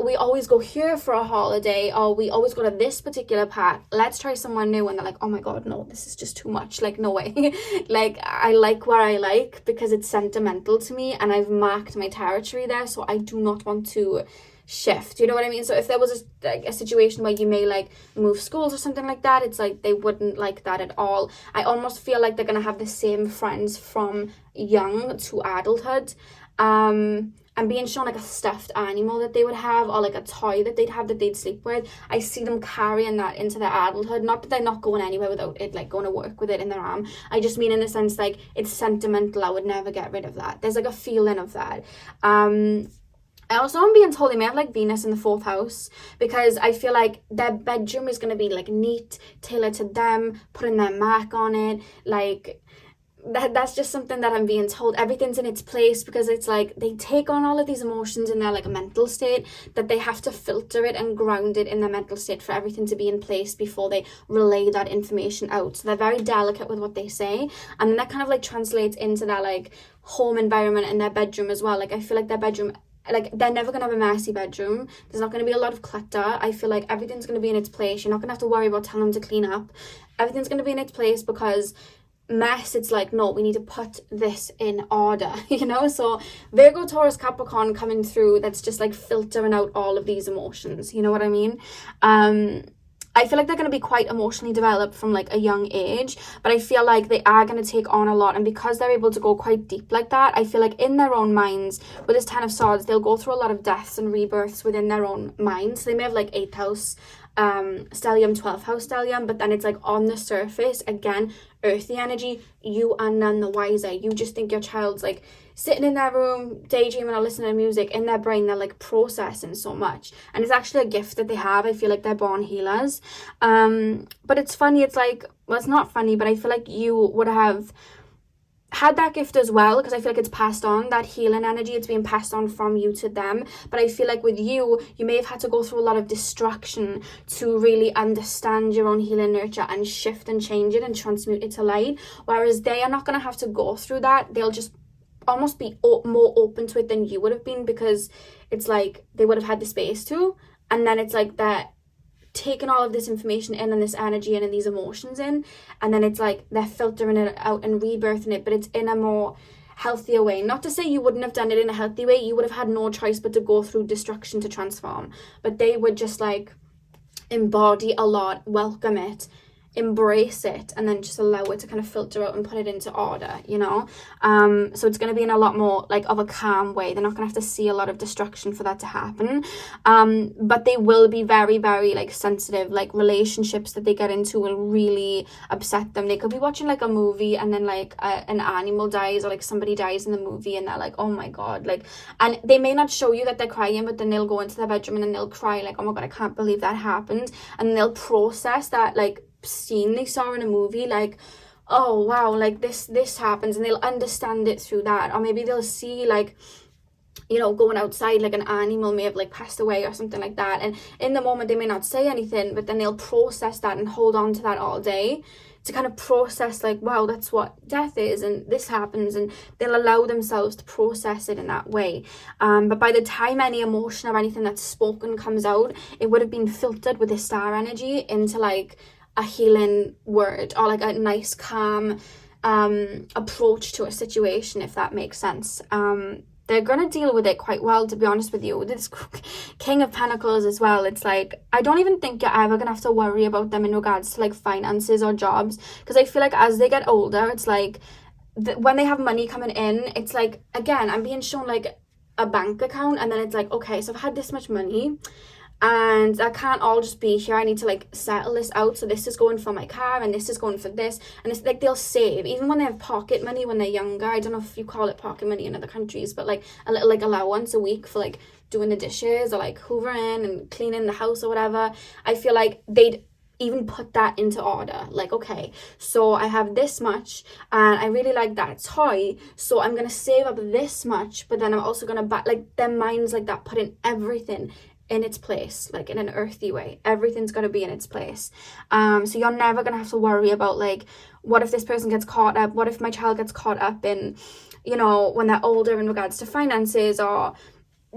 we always go here for a holiday, or we always go to this particular park. Let's try somewhere new. And they're like, oh my God, no, this is just too much. Like, no way. Like, I like where I like because it's sentimental to me, and I've marked my territory there. So I do not want to shift. You know what I mean? So if there was a situation where you may like move schools or something like that, it's like they wouldn't like that at all. I almost feel like they're gonna have the same friends from young to adulthood. And being shown like a stuffed animal that they would have, or like a toy that they'd have that they'd sleep with, I see them carrying that into their adulthood. Not that they're not going anywhere without it, like going to work with it in their arm. I just mean in the sense like it's sentimental. I would never get rid of that. There's like a feeling of that. I also am being told they may have like Venus in the 4th house, because I feel like their bedroom is going to be like neat, tailored to them, putting their mark on it. Like that's just something that I'm being told. Everything's in its place, because it's like they take on all of these emotions in their like mental state, that they have to filter it and ground it in their mental state for everything to be in place before they relay that information out. So they're very delicate with what they say, and then that kind of like translates into their like home environment and their bedroom as well. Like I feel like their bedroom, like they're never gonna have a messy bedroom. There's not gonna be a lot of clutter. I feel like everything's gonna be in its place. You're not gonna have to worry about telling them to clean up. Everything's gonna be in its place, because mess, it's like, no, we need to put this in order, you know? So Virgo, Taurus, Capricorn coming through, that's just like filtering out all of these emotions, you know what I mean? I feel like they're going to be quite emotionally developed from like a young age, but I feel like they are going to take on a lot, and because they're able to go quite deep like that, I feel like in their own minds, with this 10 of Swords, they'll go through a lot of deaths and rebirths within their own minds. They may have like 8th house stellium, 12th house stellium, but then it's like on the surface, again, earthy energy, you are none the wiser. You just think your child's like sitting in their room daydreaming or listening to music. In their brain, they're like processing so much, and it's actually a gift that they have. I feel like they're born healers. But it's funny, it's like, well, it's not funny, but I feel like you would have had that gift as well, because I feel like it's passed on, that healing energy, it's being passed on from you to them. But I feel like with you may have had to go through a lot of destruction to really understand your own healing nurture and shift and change it and transmute it to light, whereas they are not going to have to go through that. They'll just almost be more open to it than you would have been, because it's like they would have had the space to, and then it's like that taking all of this information in, and this energy in, and these emotions in, and then it's like they're filtering it out and rebirthing it, but it's in a more healthier way. Not to say you wouldn't have done it in a healthy way, you would have had no choice but to go through destruction to transform, but they would just like embody a lot, welcome it, embrace it, and then just allow it to kind of filter out and put it into order, you know? So it's going to be in a lot more like of a calm way. They're not going to have to see a lot of destruction for that to happen, but they will be very, very like sensitive. Like relationships that they get into will really upset them. They could be watching like a movie, and then like an animal dies, or like somebody dies in the movie, and they're like, oh my God, like, and they may not show you that they're crying, but then they'll go into their bedroom and then they'll cry like, oh my God, I can't believe that happened, and they'll process that like scene they saw in a movie, like, oh wow, like this happens, and they'll understand it through that. Or maybe they'll see like, you know, going outside, like an animal may have like passed away or something like that, and in the moment they may not say anything, but then they'll process that and hold on to that all day to kind of process like, wow, that's what death is, and this happens, and they'll allow themselves to process it in that way. But by the time any emotion or anything that's spoken comes out, it would have been filtered with the star energy into like a healing word or like a nice calm approach to a situation, if that makes sense. They're gonna deal with it quite well, to be honest with you. This King of Pentacles as well, it's like, I don't even think you're ever gonna have to worry about them in regards to like finances or jobs, because I feel like as they get older, it's like when they have money coming in, it's like, again, I'm being shown like a bank account, and then it's like, okay, so I've had this much money and I can't all just be here. I need to like settle this out. So this is going for my car and this is going for this. And it's like they'll save, even when they have pocket money when they're younger. I don't know if you call it pocket money in other countries, but like a little like allowance a week for like doing the dishes or like hoovering and cleaning the house or whatever. I feel like they'd even put that into order. Like, okay, so I have this much and I really like that toy, so I'm gonna save up this much, but then I'm also gonna buy, like, their minds like that, putting everything in its place, like in an earthy way. Everything's going to be in its place. So you're never going to have to worry about like, what if this person gets caught up, what if my child gets caught up in, you know, when they're older in regards to finances or,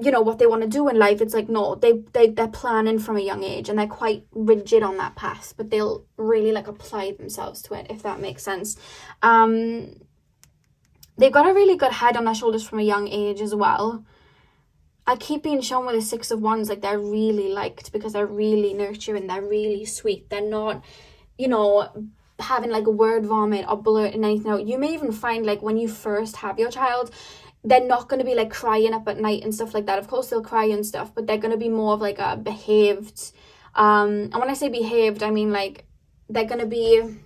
you know, what they want to do in life. It's like, no, they're planning from a young age and they're quite rigid on that path, but they'll really like apply themselves to it, if that makes sense. They've got a really good head on their shoulders from a young age as well. I keep being shown with the Six of Wands, like they're really liked because they're really nurturing, they're really sweet. They're not, you know, having like a word vomit or blurting anything out. You may even find like when you first have your child, they're not going to be like crying up at night and stuff like that. Of course they'll cry and stuff, but they're going to be more of like a behaved, and when I say behaved, I mean like they're going to be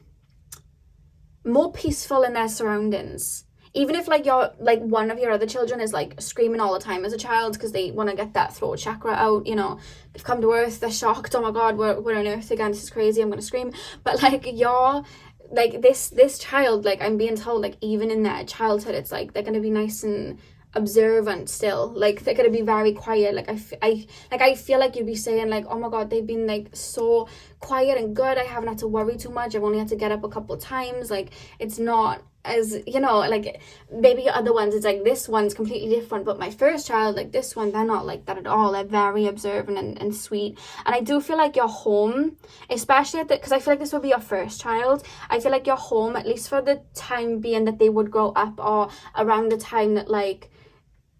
more peaceful in their surroundings. Even if like your like one of your other children is like screaming all the time as a child because they want to get that throat chakra out, you know, they've come to earth, they're shocked, oh my god, we're on earth again, this is crazy, I'm gonna scream. But like you're like this child, like I'm being told, like even in their childhood, it's like they're gonna be nice and observant still. Like they're gonna be very quiet. Like I feel like you'd be saying like, oh my god, they've been like so quiet and good, I haven't had to worry too much, I've only had to get up a couple of times. Like it's not as, you know, like maybe other ones, it's like this one's completely different, but my first child, like this one, they're not like that at all. They're very observant and sweet. And I do feel like your home, especially at the, because I feel like this would be your first child, I feel like your home, at least for the time being that they would grow up, or around the time that like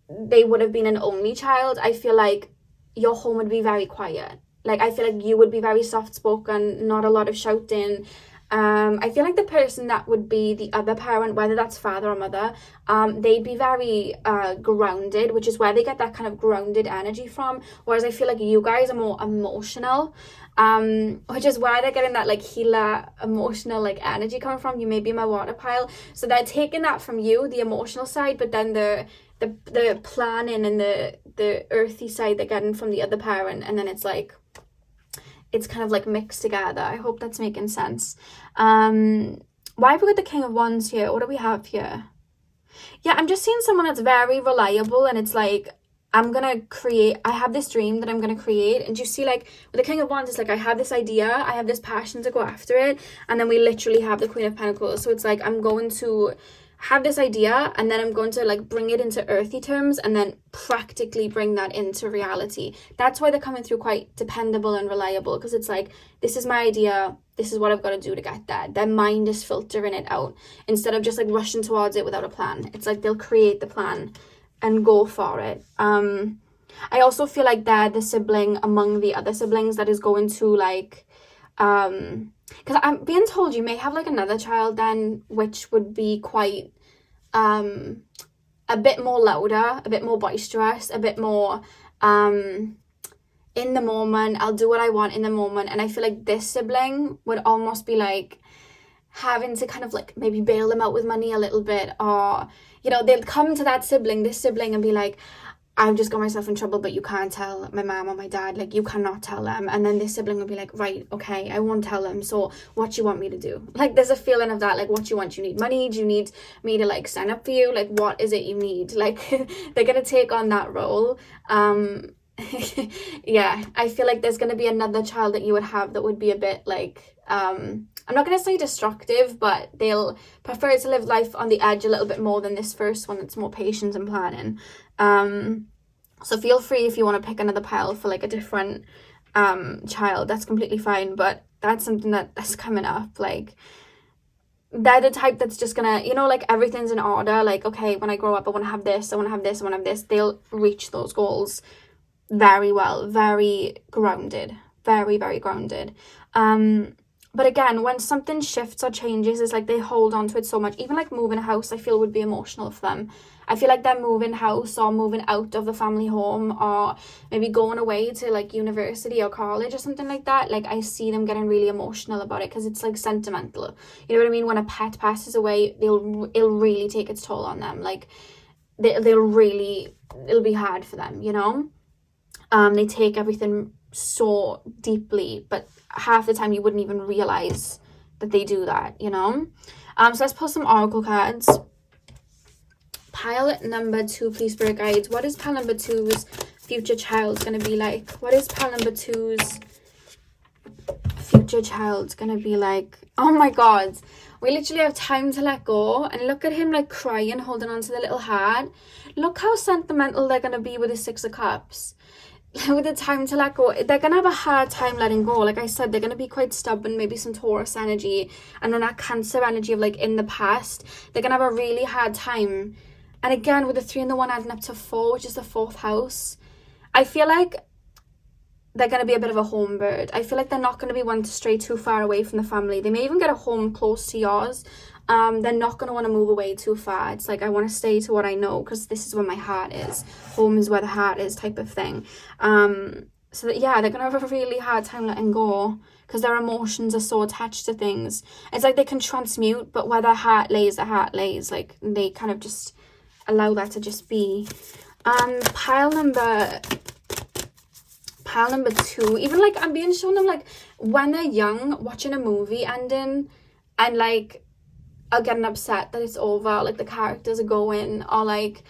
they would have been an only child, I feel like your home would be very quiet. Like I feel like you would be very soft spoken, not a lot of shouting. I feel like the person that would be the other parent, whether that's father or mother, they'd be very grounded, which is where they get that kind of grounded energy from. Whereas I feel like you guys are more emotional, which is why they're getting that like healer emotional like energy coming from. You may be my water pile, so they're taking that from you, the emotional side, but then the planning and the earthy side they're getting from the other parent, and then it's like, it's kind of like mixed together. I hope that's making sense. Why have we got the King of Wands here? What do we have here? Yeah, I'm just seeing someone that's very reliable, and it's like, I'm gonna create, I have this dream that I'm gonna create. And you see, like with the King of Wands, it's like I have this idea, I have this passion to go after it, and then we literally have the Queen of Pentacles. So it's like I'm going to have this idea, and then I'm going to like bring it into earthy terms and then practically bring that into reality. That's why they're coming through quite dependable and reliable, because it's like, this is my idea, this is what I've got to do to get that. Their mind is filtering it out instead of just like rushing towards it without a plan. It's like they'll create the plan and go for it. I also feel like they're the sibling among the other siblings that is going to like because I'm being told you may have like another child then, which would be quite a bit more louder, a bit more boisterous, a bit more in the moment. I'll do what I want in the moment. And I feel like this sibling would almost be like having to kind of like maybe bail them out with money a little bit, or you know, they'll come to that sibling, this sibling, and be like, I've just got myself in trouble, but you can't tell my mom or my dad, like you cannot tell them. And then this sibling will be like, right, okay, I won't tell them, so what you want me to do? Like there's a feeling of that, like what you want, you need money, do you need me to like sign up for you, like what is it you need? Like they're gonna take on that role. Yeah, I feel like there's gonna be another child that you would have that would be a bit like I'm not going to say destructive, but they'll prefer to live life on the edge a little bit more than this first one that's more patient and planning. So feel free if you want to pick another pile for like a different child, that's completely fine, but that's something that's coming up. Like, they're the type that's just gonna, you know, like everything's in order. Like, okay, when I grow up, I want to have this, I want to have this, I want to have this. They'll reach those goals very well, very grounded, very, very grounded. But again, when something shifts or changes, it's like they hold on to it so much. Even like moving house, I feel would be emotional for them. I feel like they're moving house or moving out of the family home, or maybe going away to like university or college or something like that. Like, I see them getting really emotional about it because it's like sentimental. You know what I mean? When a pet passes away, it'll really take its toll on them. Like, it'll be hard for them, you know? They take everything so deeply, but half the time you wouldn't even realize that they do that, you know? So let's pull some oracle cards. Pile number 2, please, spirit guides. What is pile number 2's future child going to be like? What is pile number 2's future child going to be like? Oh my god, we literally have time to let go. And look at him like crying, holding on to the little heart. Look how sentimental they're going to be with the 6 of Cups. With the time to let go, they're gonna have a hard time letting go. Like I said, they're gonna be quite stubborn, maybe some Taurus energy, and then that Cancer energy of like in the past. They're gonna have a really hard time. And again, with the 3 and the 1 adding up to 4, which is the 4th house, I feel like they're going to be a bit of a home bird. I feel like they're not going to be one to stray too far away from the family. They may even get a home close to yours. They're not going to want to move away too far. It's like, I want to stay to what I know because this is where my heart is. Home is where the heart is, type of thing. So that, yeah, they're going to have a really hard time letting go because their emotions are so attached to things. It's like they can transmute, but where their heart lays, the heart lays. Like, they kind of just allow that to just be. Pile number 2, even like I'm being shown them like when they're young, watching a movie ending and like are getting upset that it's over, like the characters are going, or like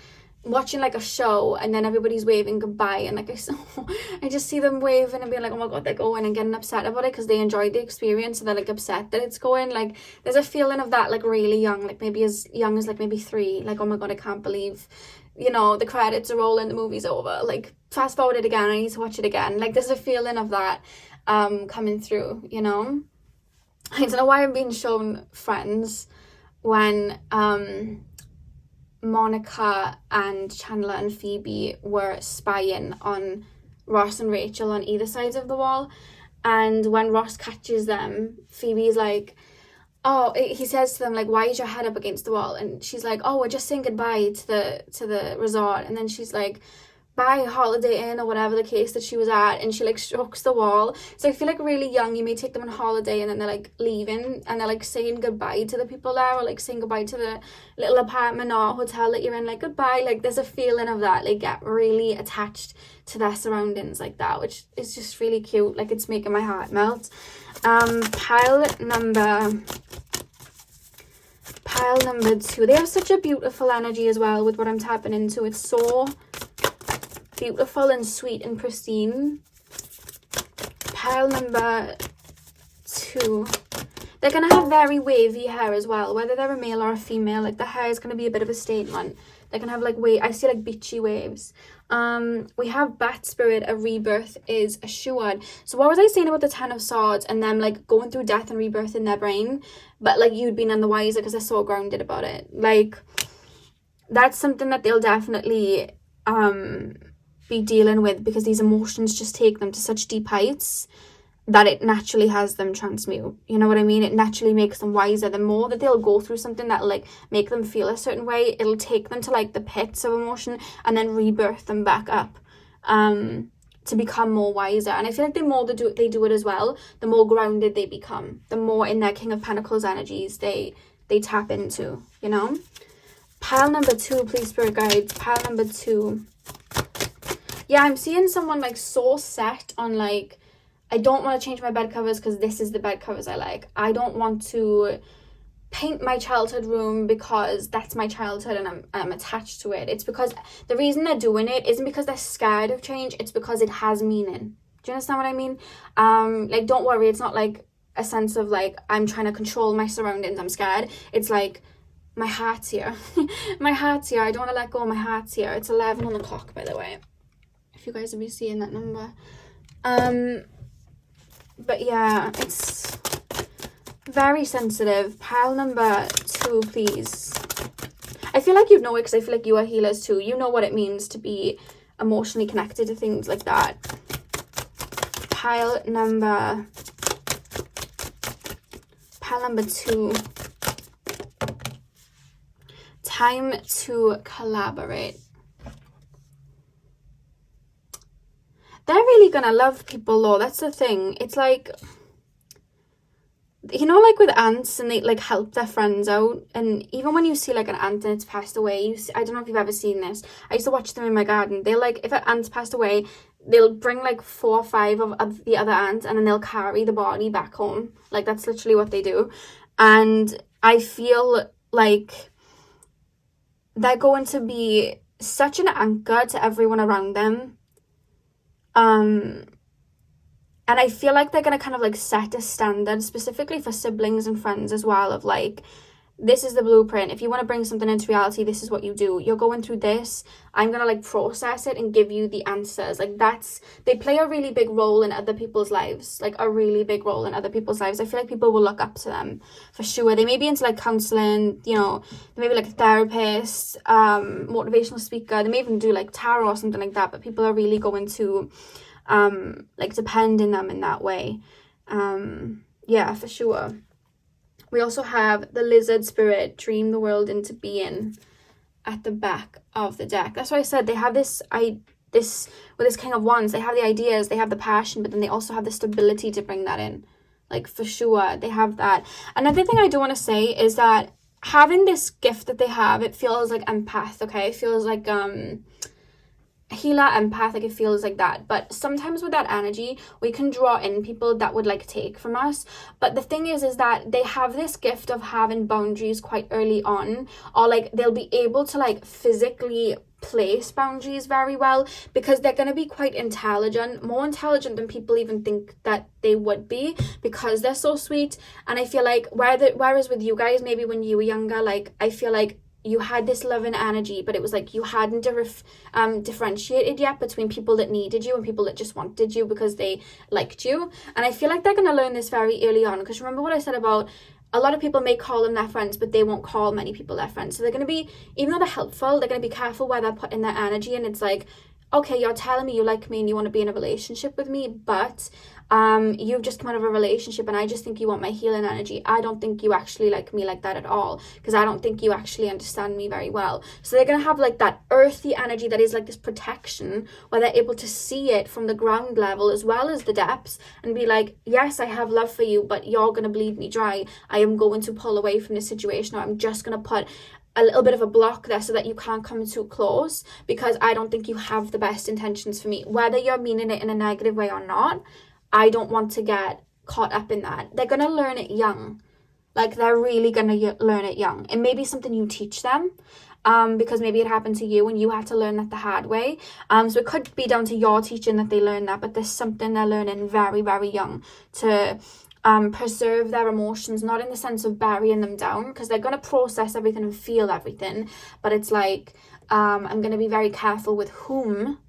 watching like a show and then everybody's waving goodbye and like I just see them waving and being like, oh my god, they're going, and getting upset about it because they enjoyed the experience, so they're like upset that it's going. Like, there's a feeling of that, like really young, like maybe as young as like maybe 3, like, oh my god, I can't believe, you know, the credits are rolling, the movie's over, like fast forward it again, I need to watch it again. Like, there's a feeling of that coming through, you know. I don't know why I'm being shown Friends when Monica and Chandler and Phoebe were spying on Ross and Rachel on either sides of the wall, and when Ross catches them, Phoebe's like, oh, he says to them like, why is your head up against the wall? And she's like, oh, we're just saying goodbye to the resort. And then she's like, bye, Holiday Inn, or whatever the case that she was at, and she like strokes the wall. So I feel like really young, you may take them on holiday and then they're like leaving and they're like saying goodbye to the people there, or like saying goodbye to the little apartment or hotel that you're in, like goodbye. Like, there's a feeling of that, like get really attached to their surroundings like that, which is just really cute. Like, it's making my heart melt. Pile number 2, they have such a beautiful energy as well with what I'm tapping into. It's so beautiful and sweet and pristine. Pile number 2, they're gonna have very wavy hair as well, whether they're a male or a female. Like, the hair is gonna be a bit of a statement. They're gonna have like I see like beachy waves. We have Bat Spirit, a rebirth is assured. So what was I saying about the 10 of Swords and them like going through death and rebirth in their brain, but like you'd be none the wiser because they're so grounded about it. Like, that's something that they'll definitely be dealing with, because these emotions just take them to such deep heights that it naturally has them transmute. You know what I mean? It naturally makes them wiser. The more that they'll go through something that like make them feel a certain way, it'll take them to like the pits of emotion and then rebirth them back up to become more wiser. And I feel like the more they do it as well, the more grounded they become, the more in their King of Pentacles energies they tap into, you know. Pile number 2, please, spirit guides. Pile number 2. Yeah, I'm seeing someone like so set on like, I don't want to change my bed covers because this is the bed covers I like. I don't want to paint my childhood room because that's my childhood and I'm attached to it. It's because the reason they're doing it isn't because they're scared of change. It's because it has meaning. Do you understand what I mean? Like, don't worry. It's not like a sense of like, I'm trying to control my surroundings, I'm scared. It's like, my heart's here. My heart's here. I don't want to let go. My heart's here. It's 11 on the clock, by the way, if you guys will be seeing that number. But yeah, it's very sensitive. Pile number 2, please. I feel like you know it because I feel like you are healers too. You know what it means to be emotionally connected to things like that. Pile number 2. Time to collaborate. They're really gonna love people though. That's the thing. It's like, you know, like with ants, and they like help their friends out. And even when you see like an ant and it's passed away, you see, I don't know if you've ever seen this. I used to watch them in my garden. They're like, if an ant's passed away, they'll bring like 4 or 5 of the other ants, and then they'll carry the body back home. Like, that's literally what they do. And I feel like they're going to be such an anchor to everyone around them. And I feel like they're going to kind of like set a standard specifically for siblings and friends as well, of like, this is the blueprint. If you want to bring something into reality, this is what you do. You're going through this. I'm going to like process it and give you the answers. Like, they play a really big role in other people's lives, like a really big role in other people's lives. I feel like people will look up to them for sure. They may be into like counseling, you know, they may be like a therapist, motivational speaker. They may even do like tarot or something like that, but people are really going to like depend on them in that way. Yeah, for sure. We also have the lizard spirit, dream the world into being, at the back of the deck. That's why I said they have with this King of Wands, they have the ideas, they have the passion, but then they also have the stability to bring that in. Like, for sure, they have that. Another thing I do want to say is that having this gift that they have, it feels like empath, okay? It feels like healer, empath, like it feels like that. But sometimes with that energy, we can draw in people that would like take from us. But the thing is that they have this gift of having boundaries quite early on, or like they'll be able to like physically place boundaries very well, because they're going to be quite intelligent, more intelligent than people even think that they would be, because they're so sweet. And I feel like whereas with you guys, maybe when you were younger, like I feel like you had this loving energy, but it was like you hadn't differentiated yet between people that needed you and people that just wanted you because they liked you. And I feel like they're going to learn this very early on, because remember what I said about a lot of people may call them their friends, but they won't call many people their friends. So they're going to be, even though they're helpful, they're going to be careful where they're putting their energy. And it's like, okay, you're telling me you like me and you want to be in a relationship with me, but you've just come out of a relationship and I just think you want my healing energy. I don't think you actually like me like that at all, because I don't think you actually understand me very well. So they're going to have like that earthy energy that is like this protection, where they're able to see it from the ground level as well as the depths, and be like, yes, I have love for you, but you're going to bleed me dry. I am going to pull away from this situation, or I'm just going to put a little bit of a block there so that you can't come too close, because I don't think you have the best intentions for me. Whether you're meaning it in a negative way or not, I don't want to get caught up in that. They're going to learn it young. Like, they're really going to learn it young. It may be something you teach them, because maybe it happened to you and you had to learn that the hard way. So it could be down to your teaching that they learn that, but there's something they're learning very, very young to preserve their emotions, not in the sense of burying them down, because they're going to process everything and feel everything, but it's like, I'm going to be very careful with whom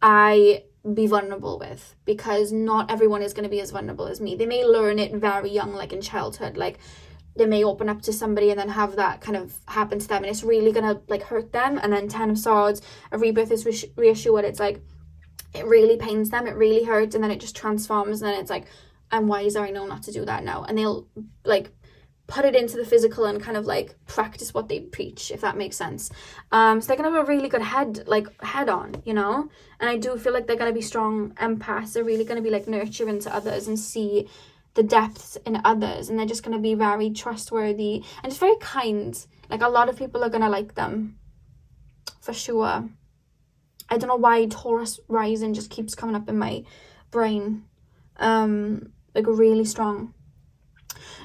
I be vulnerable with, because not everyone is going to be as vulnerable as me. They may learn it very young, like in childhood, like they may open up to somebody and then have that kind of happen to them, and it's really going to like hurt them. And then 10 of Swords, a rebirth is reassured. It's like, it really pains them, it really hurts, and then it just transforms, and then it's like, I'm wiser, I know not to do that now. And they'll like put it into the physical and kind of like practice what they preach, if that makes sense. So they're gonna have a really good head on, you know. And I do feel like they're gonna be strong empaths. They're really gonna be like nurturing to others and see the depths in others, and they're just gonna be very trustworthy and just very kind. Like, a lot of people are gonna like them for sure. I don't know why Taurus rising just keeps coming up in my brain. Like, really strong.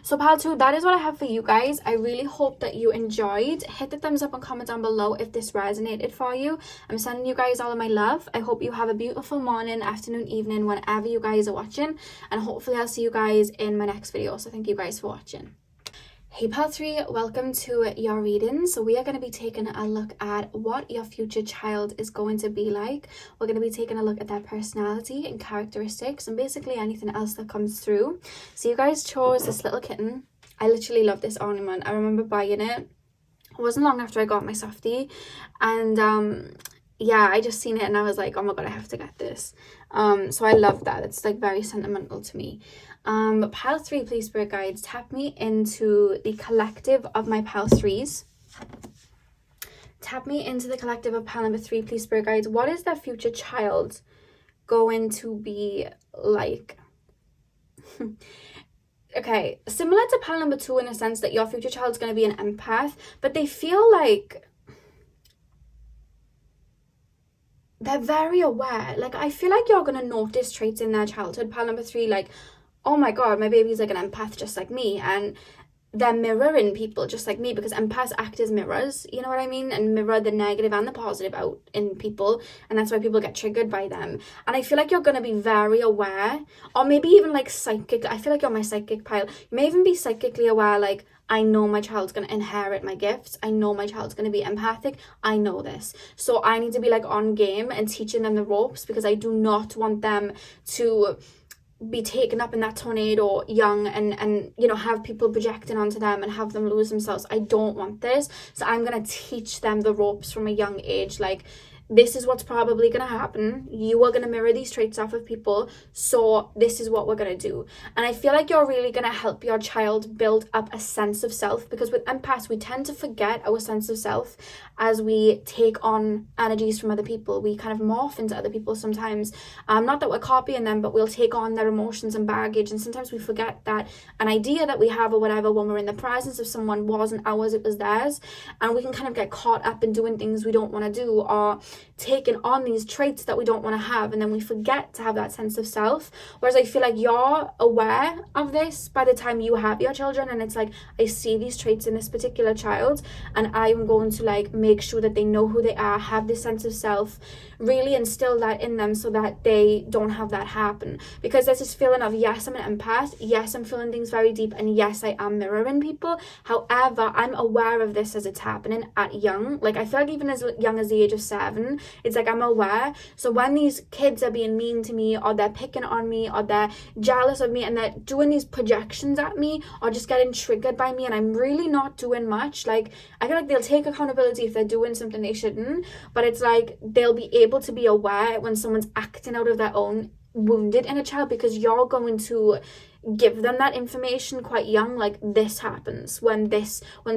So pile 2, that is what I have for you guys. I really hope that you enjoyed. Hit the thumbs up and comment down below if this resonated for you. I'm sending you guys all of my love. I hope you have a beautiful morning, afternoon, evening, whenever you guys are watching, and hopefully I'll see you guys in my next video. So thank you guys for watching. Hey Pal 3, welcome to your reading. So we are going to be taking a look at what your future child is going to be like. We're going to be taking a look at their personality and characteristics and basically anything else that comes through. So you guys chose this little kitten. I literally love this ornament. I remember buying it. It wasn't long after I got my softie, and yeah, I just seen it and I was like, oh my god, I have to get this. So I love that. It's like very sentimental to me. Pile 3, please, spirit guides, tap me into the collective of my pile 3s. Tap me into the collective of pile number 3, please, spirit guides. What is their future child going to be like? Okay, similar to pile number 2 in a sense that your future child's going to be an empath, but they feel like they're very aware. Like, I feel like you're going to notice traits in their childhood. Pile number 3, like, oh my god, my baby's like an empath just like me, and they're mirroring people just like me, because empaths act as mirrors, you know what I mean, and mirror the negative and the positive out in people, and that's why people get triggered by them. And I feel like you're going to be very aware, or maybe even like psychic. I feel like you're my psychic pile. You may even be psychically aware, like, I know my child's going to inherit my gifts. I know my child's going to be empathic. I know this. So I need to be like on game and teaching them the ropes, because I do not want them to be taken up in that tornado young and you know, have people projecting onto them and have them lose themselves. I don't want this. So I'm going to teach them the ropes from a young age. Like, this is what's probably going to happen. You are going to mirror these traits off of people. So this is what we're going to do. And I feel like you're really going to help your child build up a sense of self, because with empaths, we tend to forget our sense of self as we take on energies from other people. We kind of morph into other people sometimes. Not that we're copying them, but we'll take on their emotions and baggage. And sometimes we forget that an idea that we have or whatever when we're in the presence of someone wasn't ours, it was theirs. And we can kind of get caught up in doing things we don't want to do, or taking on these traits that we don't want to have, and then we forget to have that sense of self. Whereas I feel like you're aware of this by the time you have your children, and it's like, I see these traits in this particular child, and I'm going to like make sure that they know who they are, have this sense of self, really instill that in them so that they don't have that happen. Because there's this feeling of, yes, I'm an empath, yes, I'm feeling things very deep, and yes, I am mirroring people. However, I'm aware of this as it's happening at young. Like, I feel like even as young as the age of 7, it's like I'm aware. So when these kids are being mean to me, or they're picking on me, or they're jealous of me, and they're doing these projections at me, or just getting triggered by me, and I'm really not doing much, like, I feel like they'll take accountability if they're doing something they shouldn't, but it's like they'll be able to be aware when someone's acting out of their own wounded inner child, because you're going to give them that information quite young. Like, this happens when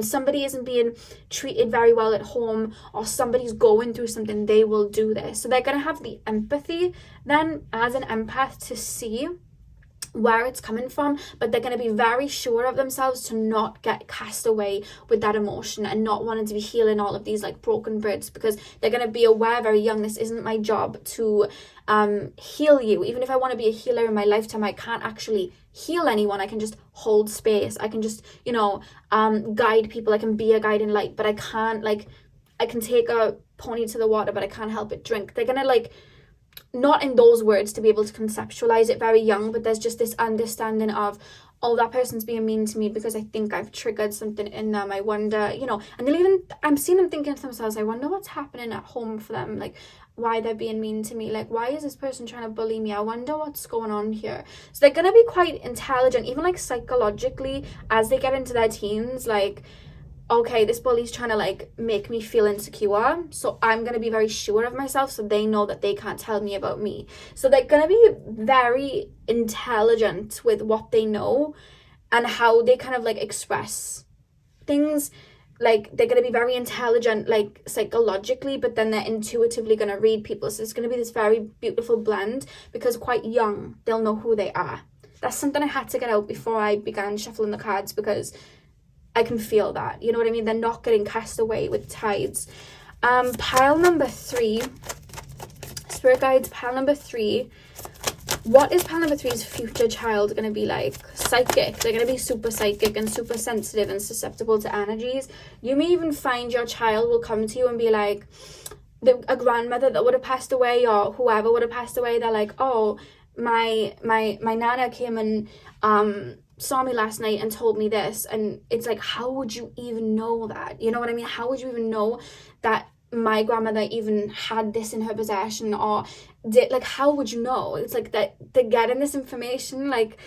somebody isn't being treated very well at home, or somebody's going through something, they will do this. So they're going to have the empathy then as an empath to see where it's coming from, but they're going to be very sure of themselves to not get cast away with that emotion and not wanting to be healing all of these like broken bridges, because they're going to be aware very young, this isn't my job to heal you. Even if I want to be a healer in my lifetime, I can't actually heal anyone. I can just hold space. I can just, you know, guide people. I can be a guiding light, but I can't, like, I can take a pony to the water, but I can't help it drink. They're going to, like, not in those words to be able to conceptualize it very young, but there's just this understanding of, oh, that person's being mean to me because I think I've triggered something in them. I wonder, you know, and they'll even, I'm seeing them thinking to themselves, I wonder what's happening at home for them, like, why they're being mean to me, like, why is this person trying to bully me? I wonder what's going on here. So they're gonna be quite intelligent, even like psychologically, as they get into their teens, like, okay, this bully's trying to like make me feel insecure, so I'm going to be very sure of myself so they know that they can't tell me about me. So they're going to be very intelligent with what they know and how they kind of like express things. Like, they're going to be very intelligent like psychologically, but then they're intuitively going to read people. So it's going to be this very beautiful blend, because quite young they'll know who they are. That's something I had to get out before I began shuffling the cards, because I can feel that, you know what I mean? They're not getting cast away with tides. Pile number 3, spirit guides, pile number 3. What is pile number 3's future child going to be like? Psychic. They're going to be super psychic and super sensitive and susceptible to energies. You may even find your child will come to you and be like, a grandmother that would have passed away, or whoever would have passed away, they're like, oh, my nana came and saw me last night and told me this, and it's like, how would you even know that? You know what I mean? How would you even know that my grandmother even had this in her possession, or did, like, how would you know? It's like that they're getting this information, like,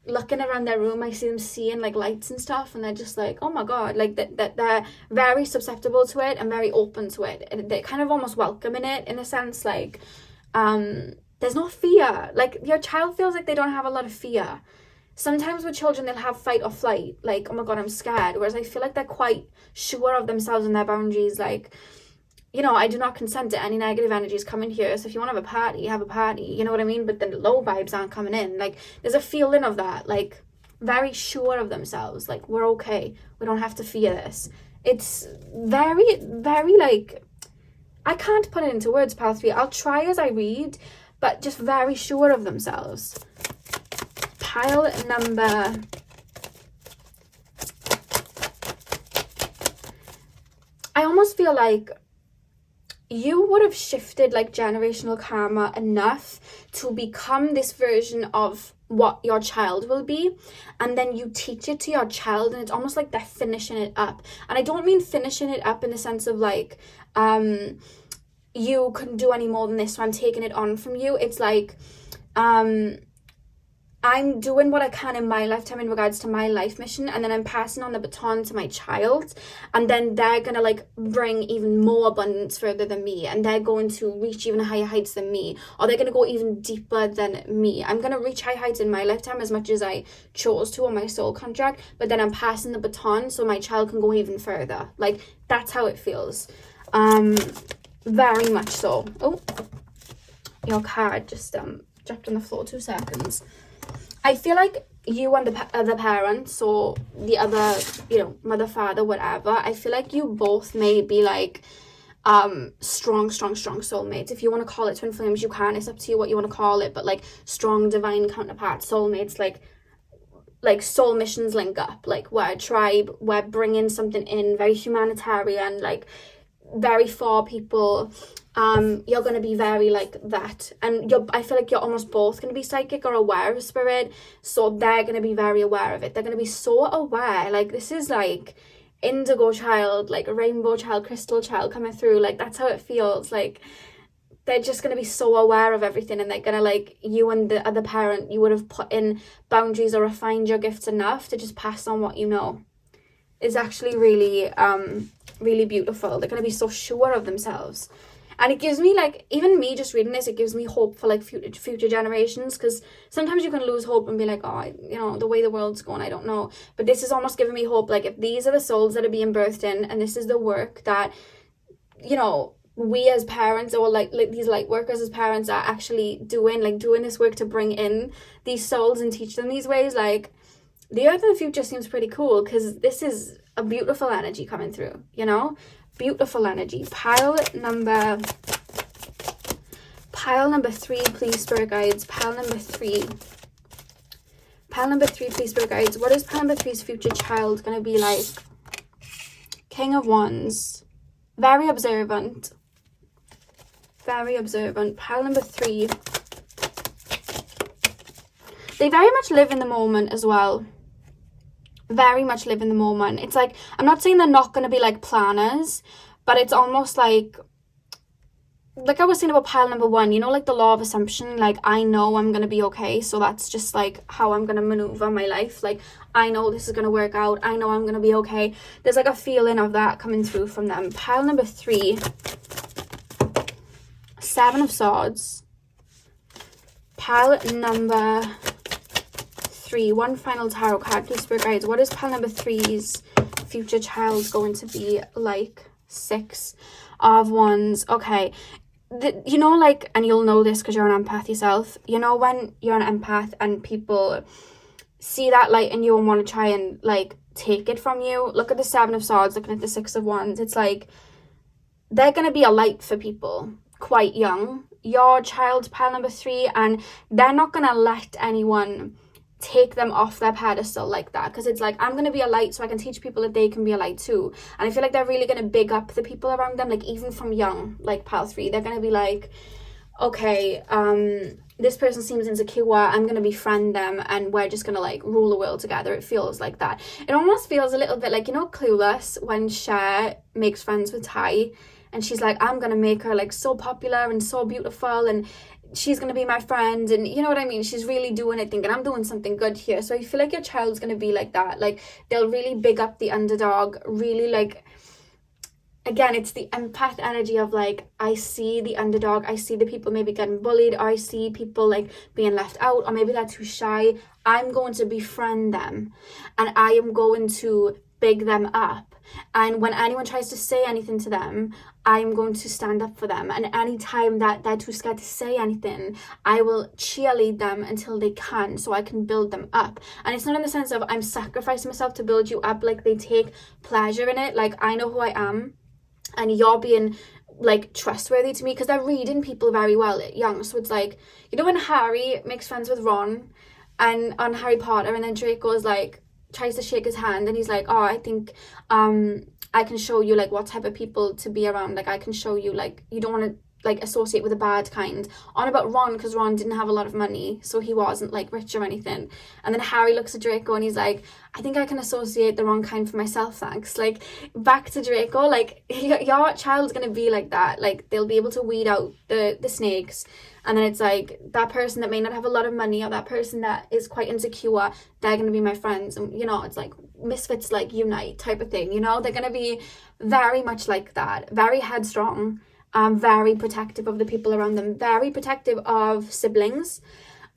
looking around their room, I see them seeing like lights and stuff, and they're just like, oh my god, like that they're very susceptible to it and very open to it, and they're kind of almost welcoming it in a sense. Like, there's no fear. Like, your child feels like they don't have a lot of fear. Sometimes with children, they'll have fight or flight, like, oh my god, I'm scared. Whereas I feel like they're quite sure of themselves and their boundaries. Like, you know, I do not consent to any negative energies coming here. So if you want to have a party, have a party. You know what I mean? But then the low vibes aren't coming in. Like, there's a feeling of that. Like, very sure of themselves. Like, we're okay. We don't have to fear this. It's very, very, like, I can't put it into words, Pal 3. I'll try as I read, but just very sure of themselves. Pile number... I almost feel like you would have shifted like generational karma enough to become this version of what your child will be, and then you teach it to your child, and it's almost like they're finishing it up. And I don't mean finishing it up in the sense of like you couldn't do any more than this, so I'm taking it on from you. It's like I'm doing what I can in my lifetime in regards to my life mission, and then I'm passing on the baton to my child, and then they're gonna like bring even more abundance further than me, and they're going to reach even higher heights than me, or they're gonna go even deeper than me. I'm gonna reach high heights in my lifetime as much as I chose to on my soul contract, but then I'm passing the baton so my child can go even further. Like, that's how it feels. Very much so. Oh, your card just dropped on the floor. 2 seconds. I feel like you and the other parents, or the other, you know, mother, father, whatever, I feel like you both may be like strong soulmates. If you want to call it twin flames, you can. It's up to you what you want to call it, but like strong divine counterpart soulmates, like soul missions link up, like we're a tribe, we're bringing something in, very humanitarian, like very for people. You're going to be very like that, and I feel like you're almost both going to be psychic or aware of spirit, so they're going to be very aware of it. They're going to be so aware, like this is like indigo child, like a rainbow child, crystal child coming through. Like, that's how it feels. Like, they're just going to be so aware of everything, and they're going to, like, you and the other parent, you would have put in boundaries or refined your gifts enough to just pass on what you know. It's actually really really beautiful. They're going to be so sure of themselves. And it gives me, like, even me just reading this, it gives me hope for, like, future generations, because sometimes you can lose hope and be like, oh, you know, the way the world's going, I don't know. But this is almost giving me hope, like, if these are the souls that are being birthed in, and this is the work that, you know, we as parents, or like these light workers as parents are actually doing this work to bring in these souls and teach them these ways, like, the earth in the future seems pretty cool, because this is a beautiful energy coming through, you know? Beautiful energy. Pile number 3, please, spirit guides. Pile number 3, please, spirit guides. What is pile number 3's future child going to be like? King of Wands. Very observant. Pile number 3. They very much live in the moment as well. Very much live in the moment. It's like, I'm not saying they're not going to be like planners, but it's almost like I was saying about pile number 1, you know, like the law of assumption. Like, I know I'm going to be okay, so that's just like how I'm going to maneuver my life. Like, I know this is going to work out, I know I'm going to be okay. There's like a feeling of that coming through from them. Pile number 3, 7 of Swords. Pile number 3, one final tarot card, please, spirit guides. What is pile number 3's future child going to be like? 6 of Wands. Okay, you know, like, and you'll know this because you're an empath yourself, you know, when you're an empath and people see that light in you and want to try and like take it from you. Look at the 7 of Swords, looking at the 6 of Wands. It's like they're going to be a light for people quite young, your child, pile number 3, and they're not going to let anyone take them off their pedestal like that, because it's like, I'm going to be a light so I can teach people that they can be a light too. And I feel like they're really going to big up the people around them, like even from young, like pile 3, they're going to be like, okay, this person seems insecure, I'm going to befriend them and we're just going to like rule the world together. It feels like that. It almost feels a little bit like, you know, Clueless, when Cher makes friends with Ty and she's like, I'm going to make her like so popular and so beautiful and she's going to be my friend, and you know what I mean, she's really doing it thinking I'm doing something good here. So I feel like your child's going to be like that. Like they'll really big up the underdog, really like, again, it's the empath energy of like, I see the underdog, I see the people maybe getting bullied, or I see people like being left out, or maybe they're too shy. I'm going to befriend them and I am going to big them up, and when anyone tries to say anything to them, I'm going to stand up for them, and anytime that they're too scared to say anything, I will cheerlead them until they can, so I can build them up. And it's not in the sense of I'm sacrificing myself to build you up, like they take pleasure in it, like I know who I am and you're being like trustworthy to me, because they're reading people very well at young. So it's like, you know, when Harry makes friends with Ron and on Harry Potter, and then Draco's like tries to shake his hand and he's like, oh, I think I can show you like what type of people to be around, like I can show you, like you don't want to like associate with the bad kind, on about Ron, because Ron didn't have a lot of money, so he wasn't like rich or anything. And then Harry looks at Draco and he's like, I think I can associate the wrong kind for myself, thanks. Like back to Draco, like your child's gonna be like that. Like they'll be able to weed out the snakes, and then it's like that person that may not have a lot of money, or that person that is quite insecure, they're gonna be my friends. And you know, it's like misfits like unite type of thing, you know. They're gonna be very much like that, very headstrong, very protective of the people around them, very protective of siblings,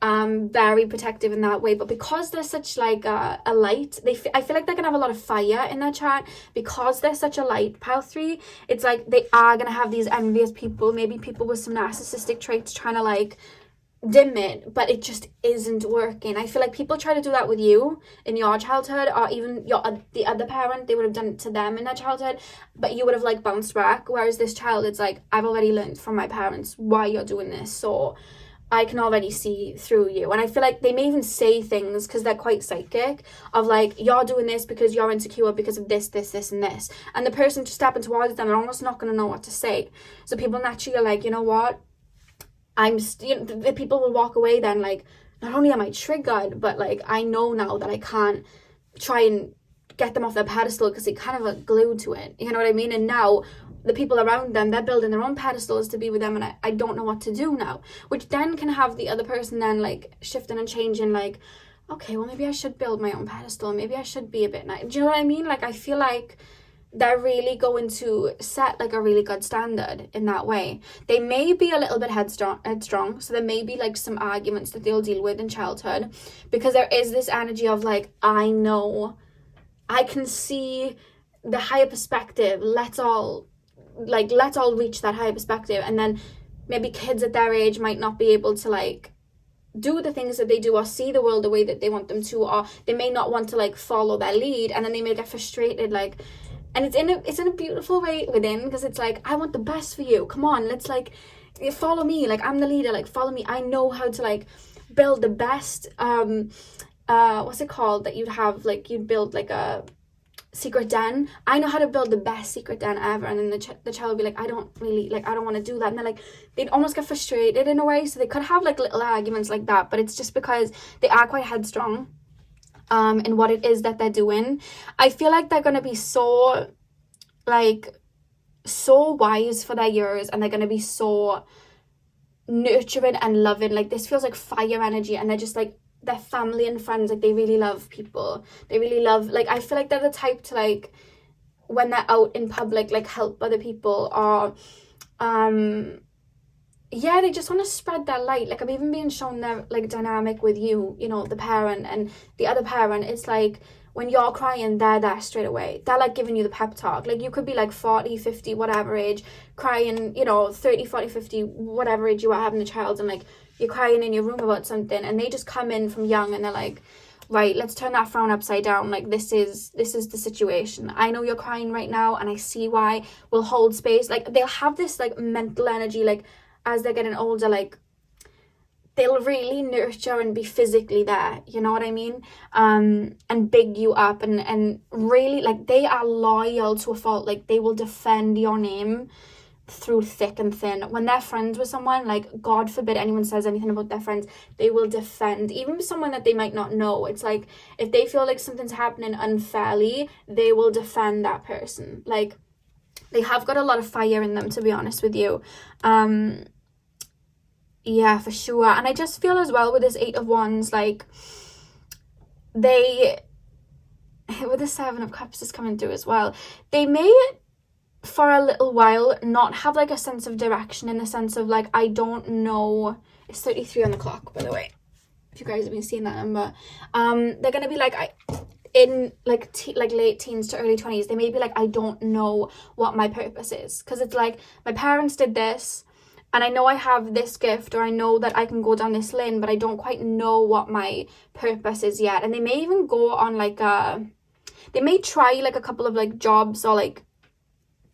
very protective in that way. But because they're such like a light, I feel like they're gonna have a lot of fire in their chart, because they're such a light, pile 3. It's like they are gonna have these envious people, maybe people with some narcissistic traits trying to like dim it, but it just isn't working. I feel like people try to do that with you in your childhood, or even the other parent, they would have done it to them in their childhood, but you would have like bounced back. Whereas this child, it's like, I've already learned from my parents why you're doing this, so I can already see through you. And I feel like they may even say things, because they're quite psychic, of like, you're doing this because you're insecure because of this, and this, and the person just stepping towards them, they're almost not going to know what to say. So people naturally are like, you know what, the people will walk away then like, not only am I triggered, but like I know now that I can't try and get them off their pedestal, because they kind of are glued to it, you know what I mean? And now the people around them, they're building their own pedestals to be with them, and I don't know what to do now, which then can have the other person then like shifting and changing, like, okay, well maybe I should build my own pedestal, maybe I should be a bit nice. Do you know what I mean? Like I feel like they're really going to set like a really good standard in that way. They may be a little bit headstrong, so there may be like some arguments that they'll deal with in childhood, because there is this energy of like, I know, I can see the higher perspective, let's all reach that higher perspective. And then maybe kids at their age might not be able to like do the things that they do, or see the world the way that they want them to, or they may not want to like follow their lead, and then they may get frustrated, like, and it's in a beautiful way within, because it's like, I want the best for you, come on, let's like follow me, like I'm the leader, like follow me, I know how to like build the best what's it called that you'd have, like you'd build like a secret den, I know how to build the best secret den ever. And then the child would be like, I don't want to do that, and then like they'd almost get frustrated in a way. So they could have like little arguments like that, but it's just because they are quite headstrong in what it is that they're doing. I feel like they're going to be so wise for their years, and they're going to be so nurturing and loving. Like this feels like fire energy, and they're just like, their family and friends, like they really love people, they really love, like I feel like they're the type to like, when they're out in public, like help other people, or yeah, they just want to spread their light. Like I'm even being shown their like dynamic with you know, the parent and the other parent. It's like when you're crying, they're there straight away, they're like giving you the pep talk. Like you could be like 40, 50, whatever age, crying, you know, 30, 40, 50, whatever age you are having a child, and like you're crying in your room about something, and they just come in from young and they're like, right, let's turn that frown upside down, like this is the situation, I know you're crying right now and I see why, we'll hold space. Like they'll have this like mental energy, like as they're getting older, like they'll really nurture and be physically there, you know what I mean, and big you up, and really like they are loyal to a fault. Like they will defend your name through thick and thin. When they're friends with someone, like, God forbid anyone says anything about their friends, they will defend, even someone that they might not know. It's like, if they feel like something's happening unfairly, they will defend that person. Like, they have got a lot of fire in them, to be honest with you. Yeah, for sure. And I just feel as well with this 8 of Wands, like, they, with the 7 of Cups is coming through as well, they may, for a little while, not have like a sense of direction, in the sense of like, I don't know. It's 33 on the clock, by the way, if you guys have been seeing that number. They're gonna be like, in like late teens to early 20s, they may be like, I don't know what my purpose is, because it's like, my parents did this and I know I have this gift, or I know that I can go down this lane, but I don't quite know what my purpose is yet. And they may even go on like they may try like a couple of like jobs or like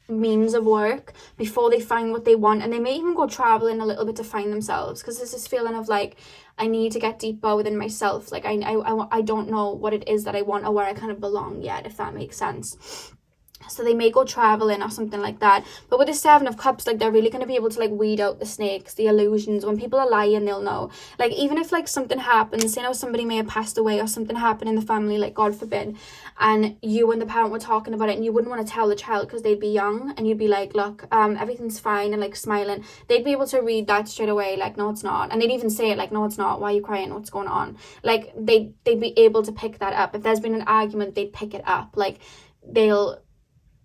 means of work before they find what they want, and they may even go traveling a little bit to find themselves, because there's this feeling of like, I need to get deeper within myself. Like, I don't know what it is that I want or where I kind of belong yet, if that makes sense. So they may go traveling or something like that. But with the 7 of Cups, like, they're really going to be able to like weed out the snakes, the illusions. When people are lying, they'll know. Like, even if like something happens, you know, somebody may have passed away or something happened in the family, like God forbid, and you and the parent were talking about it, and you wouldn't want to tell the child because they'd be young, and you'd be like, look, everything's fine, and like smiling. They'd be able to read that straight away, like, no, it's not. And they'd even say it like, no, it's not. Why are you crying? What's going on? Like, they'd be able to pick that up. If there's been an argument, they'd pick it up. Like, they'll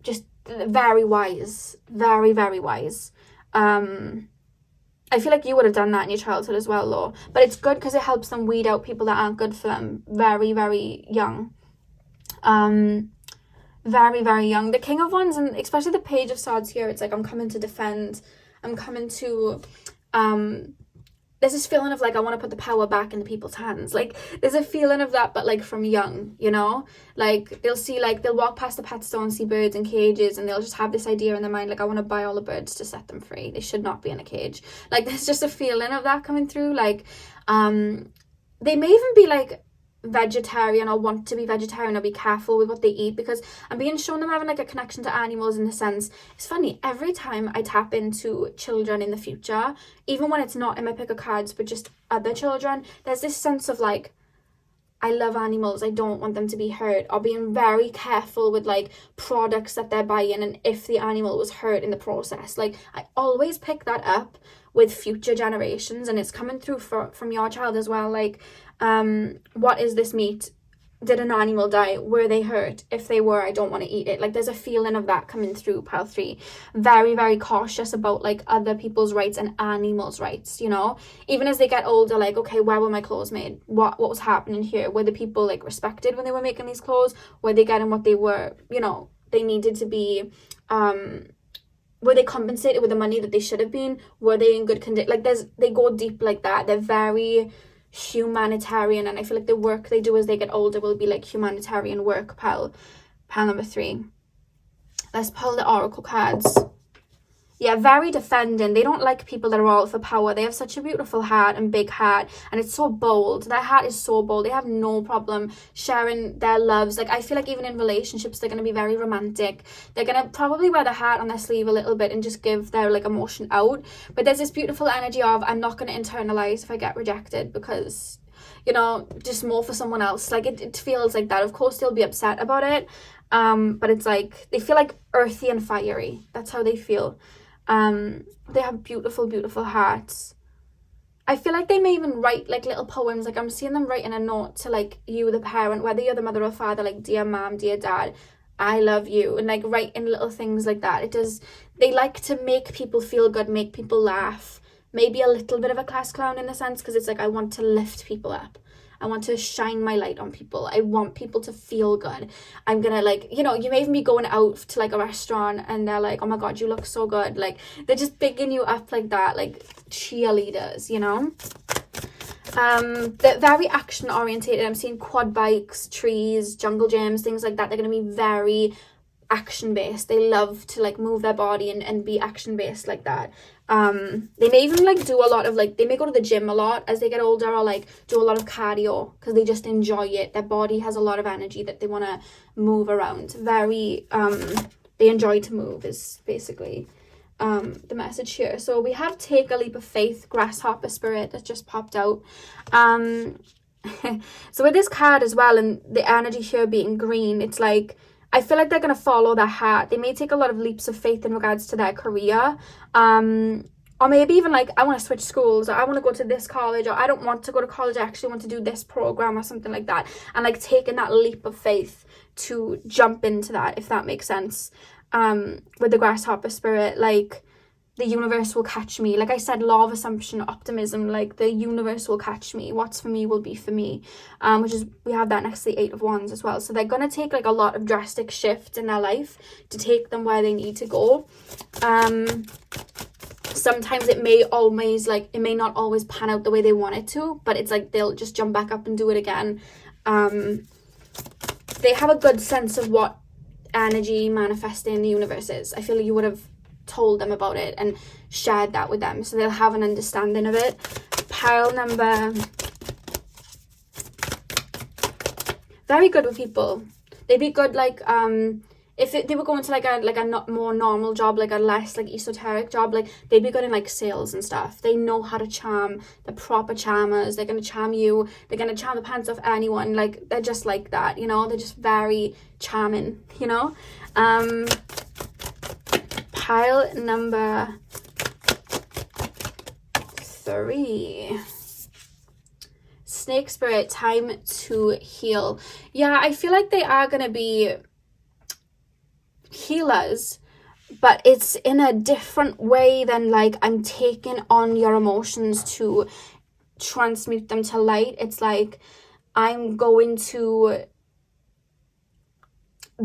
just very wise, very, very wise. I feel like you would have done that in your childhood as well, though. But it's good because it helps them weed out people that aren't good for them very, very young. Very, very young. The King of Wands, and especially the Page of Swords here, it's like, I'm coming to defend. I'm coming to, there's this feeling of like, I want to put the power back into people's hands. Like, there's a feeling of that, but like from young, you know? Like, they'll walk past the pet store and see birds in cages, and they'll just have this idea in their mind, like, I want to buy all the birds to set them free. They should not be in a cage. Like, there's just a feeling of that coming through. Like, they may even be like vegetarian, or want to be vegetarian, or be careful with what they eat, because I'm being shown them having like a connection to animals, in the sense, it's funny, every time I tap into children in the future, even when it's not in my pick of cards but just other children, there's this sense of like, I love animals, I don't want them to be hurt, or being very careful with like products that they're buying, and if the animal was hurt in the process. Like, I always pick that up with future generations, and it's coming through from your child as well. Like, what is this meat? Did an animal die? Were they hurt? If they were, I don't want to eat it. Like, there's a feeling of that coming through, pile 3. Very, very cautious about like other people's rights and animals' rights, you know? Even as they get older, like, okay, where were my clothes made? What was happening here? Were the people like respected when they were making these clothes? Were they getting what they were, you know, they needed to be, were they compensated with the money that they should have been? Were they in good condition? Like, they go deep like that. They're very humanitarian, and I feel like the work they do as they get older will be like humanitarian work. Pile number 3. Let's pull the oracle cards. Yeah, very defending. They don't like people that are all for power. They have such a beautiful heart and big heart, and it's so bold. Their heart is so bold. They have no problem sharing their loves. Like, I feel like even in relationships, they're going to be very romantic. They're going to probably wear the heart on their sleeve a little bit and just give their like emotion out. But there's this beautiful energy of, I'm not going to internalize if I get rejected, because, you know, just more for someone else. Like, it feels like that. Of course, they'll be upset about it. But it's like, they feel like earthy and fiery. That's how they feel. They have beautiful, beautiful hearts. I feel like they may even write like little poems. Like, I'm seeing them writing a note to like you, the parent, whether you're the mother or father, like, dear mom, dear dad, I love you, and like writing little things like that. They like to make people feel good, make people laugh, maybe a little bit of a class clown in a sense, because it's like, I want to lift people up. I want to shine my light on people. I want people to feel good. I'm gonna, like, you know, you may even be going out to like a restaurant and they're like, oh my god, you look so good. Like, they're just bigging you up like that, like cheerleaders, you know? They're very action orientated. I'm seeing quad bikes, trees, jungle gyms, things like that. They're gonna be very action based. They love to like move their body and be action based like that. They may even like do a lot of like, they may go to the gym a lot as they get older, or like do a lot of cardio because they just enjoy it. Their body has a lot of energy that they want to move around. Very they enjoy to move is basically the message here. So we have take a leap of faith, grasshopper spirit that just popped out. So with this card as well, and the energy here being green, it's like, I feel like they're going to follow their heart. They may take a lot of leaps of faith in regards to their career. Or maybe even like, I want to switch schools, or I want to go to this college, or I don't want to go to college, I actually want to do this program or something like that. And like taking that leap of faith to jump into that, if that makes sense. With the grasshopper spirit, like the universe will catch me. Like I said, law of assumption, optimism, like the universe will catch me. What's for me will be for me. Which is, we have that next to the 8 of Wands as well. So they're going to take like a lot of drastic shifts in their life to take them where they need to go. Sometimes it may not always pan out the way they want it to, but it's like they'll just jump back up and do it again. They have a good sense of what energy manifesting in the universe is. I feel like you would have told them about it and shared that with them, so they'll have an understanding of it. Pile number, very good with people. They'd be good like if they were going to like a not more normal job, like a less like esoteric job, like they'd be good in like sales and stuff. They know how to charm. They're proper charmers. They're gonna charm you. They're gonna charm the pants off anyone. Like they're just like that, you know. They're just very charming, you know. Pile number 3. Snake spirit, time to heal. Yeah, I feel like they are gonna be healers, but it's in a different way than like I'm taking on your emotions to transmute them to light. It's like I'm going to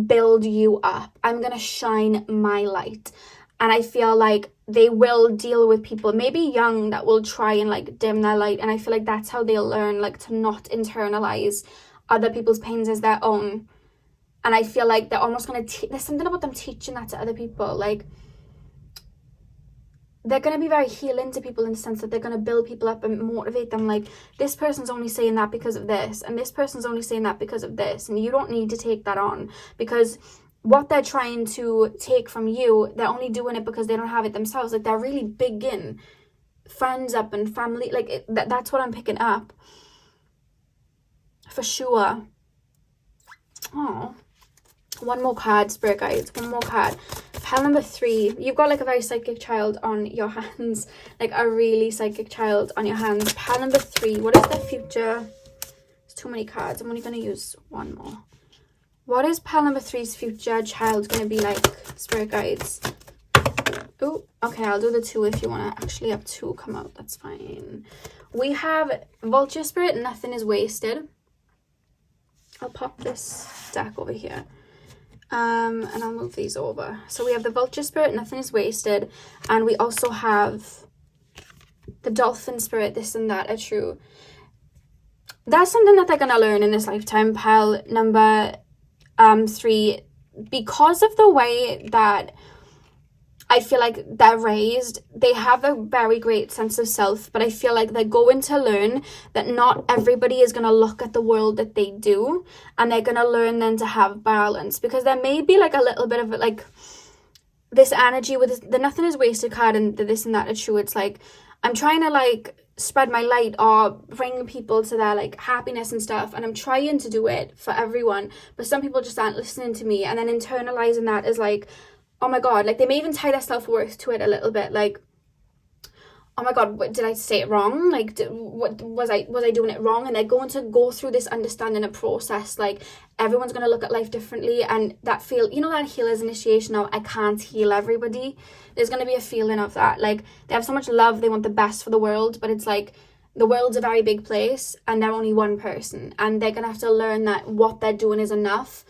build you up. I'm gonna shine my light. And I feel like they will deal with people, maybe young, that will try and like dim their light. And I feel like that's how they'll learn like to not internalize other people's pains as their own. And I feel like they're almost going to, there's something about them teaching that to other people. Like, they're going to be very healing to people in the sense that they're going to build people up and motivate them. Like, this person's only saying that because of this, and this person's only saying that because of this. And you don't need to take that on, because what they're trying to take from you, they're only doing it because they don't have it themselves. Like, they're really big in friends up and family. Like, that's what I'm picking up. For sure. Oh. One more card, spirit guides. One more card. Pile number 3. You've got like a very psychic child on your hands. Like a really psychic child on your hands. Pile number 3. What is the future? There's too many cards. I'm only going to use one more. What is pile number 3's future child going to be like, spirit guides? Oh, okay. I'll do the 2 if you want to actually have 2 come out. That's fine. We have vulture spirit. Nothing is wasted. I'll pop this deck over here. And I'll move these over. So we have the vulture spirit, nothing is wasted, and we also have the dolphin spirit, this and that are true. That's something that they're gonna learn in this lifetime. Pile number 3, because of the way that I feel like they're raised, they have a very great sense of self, but I feel like they're going to learn that not everybody is going to look at the world that they do, and they're going to learn then to have balance, because there may be like a little bit of like this energy with the nothing is wasted card and the this and that are true. It's like I'm trying to like spread my light or bring people to their like happiness and stuff, and I'm trying to do it for everyone, but some people just aren't listening to me, and then internalizing that is like, oh my god, like they may even tie their self-worth to it a little bit, like, oh my god, did I say it wrong? Like, what was I doing it wrong? And they're going to go through this understanding and process. Like, everyone's going to look at life differently, and that feel, you know, that healer's initiation of I can't heal everybody. There's going to be a feeling of that. Like, they have so much love, they want the best for the world, but it's like the world's a very big place and they're only one person, and they're going to have to learn that what they're doing is enough.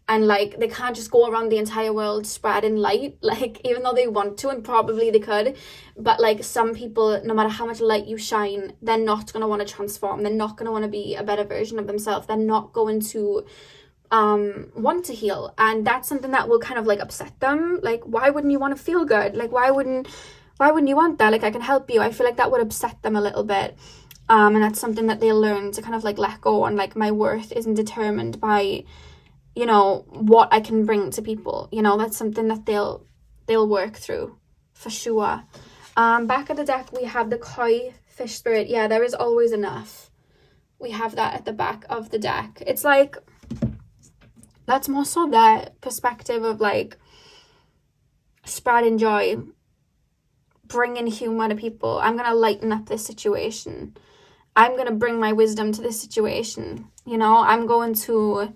And like they can't just go around the entire world spreading light, like, even though they want to, and probably they could, but like some people, no matter how much light you shine, they're not going to want to transform. They're not going to want to be a better version of themselves. They're not going to want to heal, and that's something that will kind of like upset them. Like, why wouldn't you want to feel good? Like, why wouldn't you want that? Like, I can help you. I feel like that would upset them a little bit, and that's something that they'll learn to kind of like let go, and like my worth isn't determined by, you know, what I can bring to people. You know, that's something that they'll work through for sure. Back of the deck, we have the koi fish spirit. Yeah, there is always enough. We have that at the back of the deck. It's like, that's more so their perspective of like spreading joy, bringing humor to people. I'm going to lighten up this situation. I'm going to bring my wisdom to this situation. You know, I'm going to,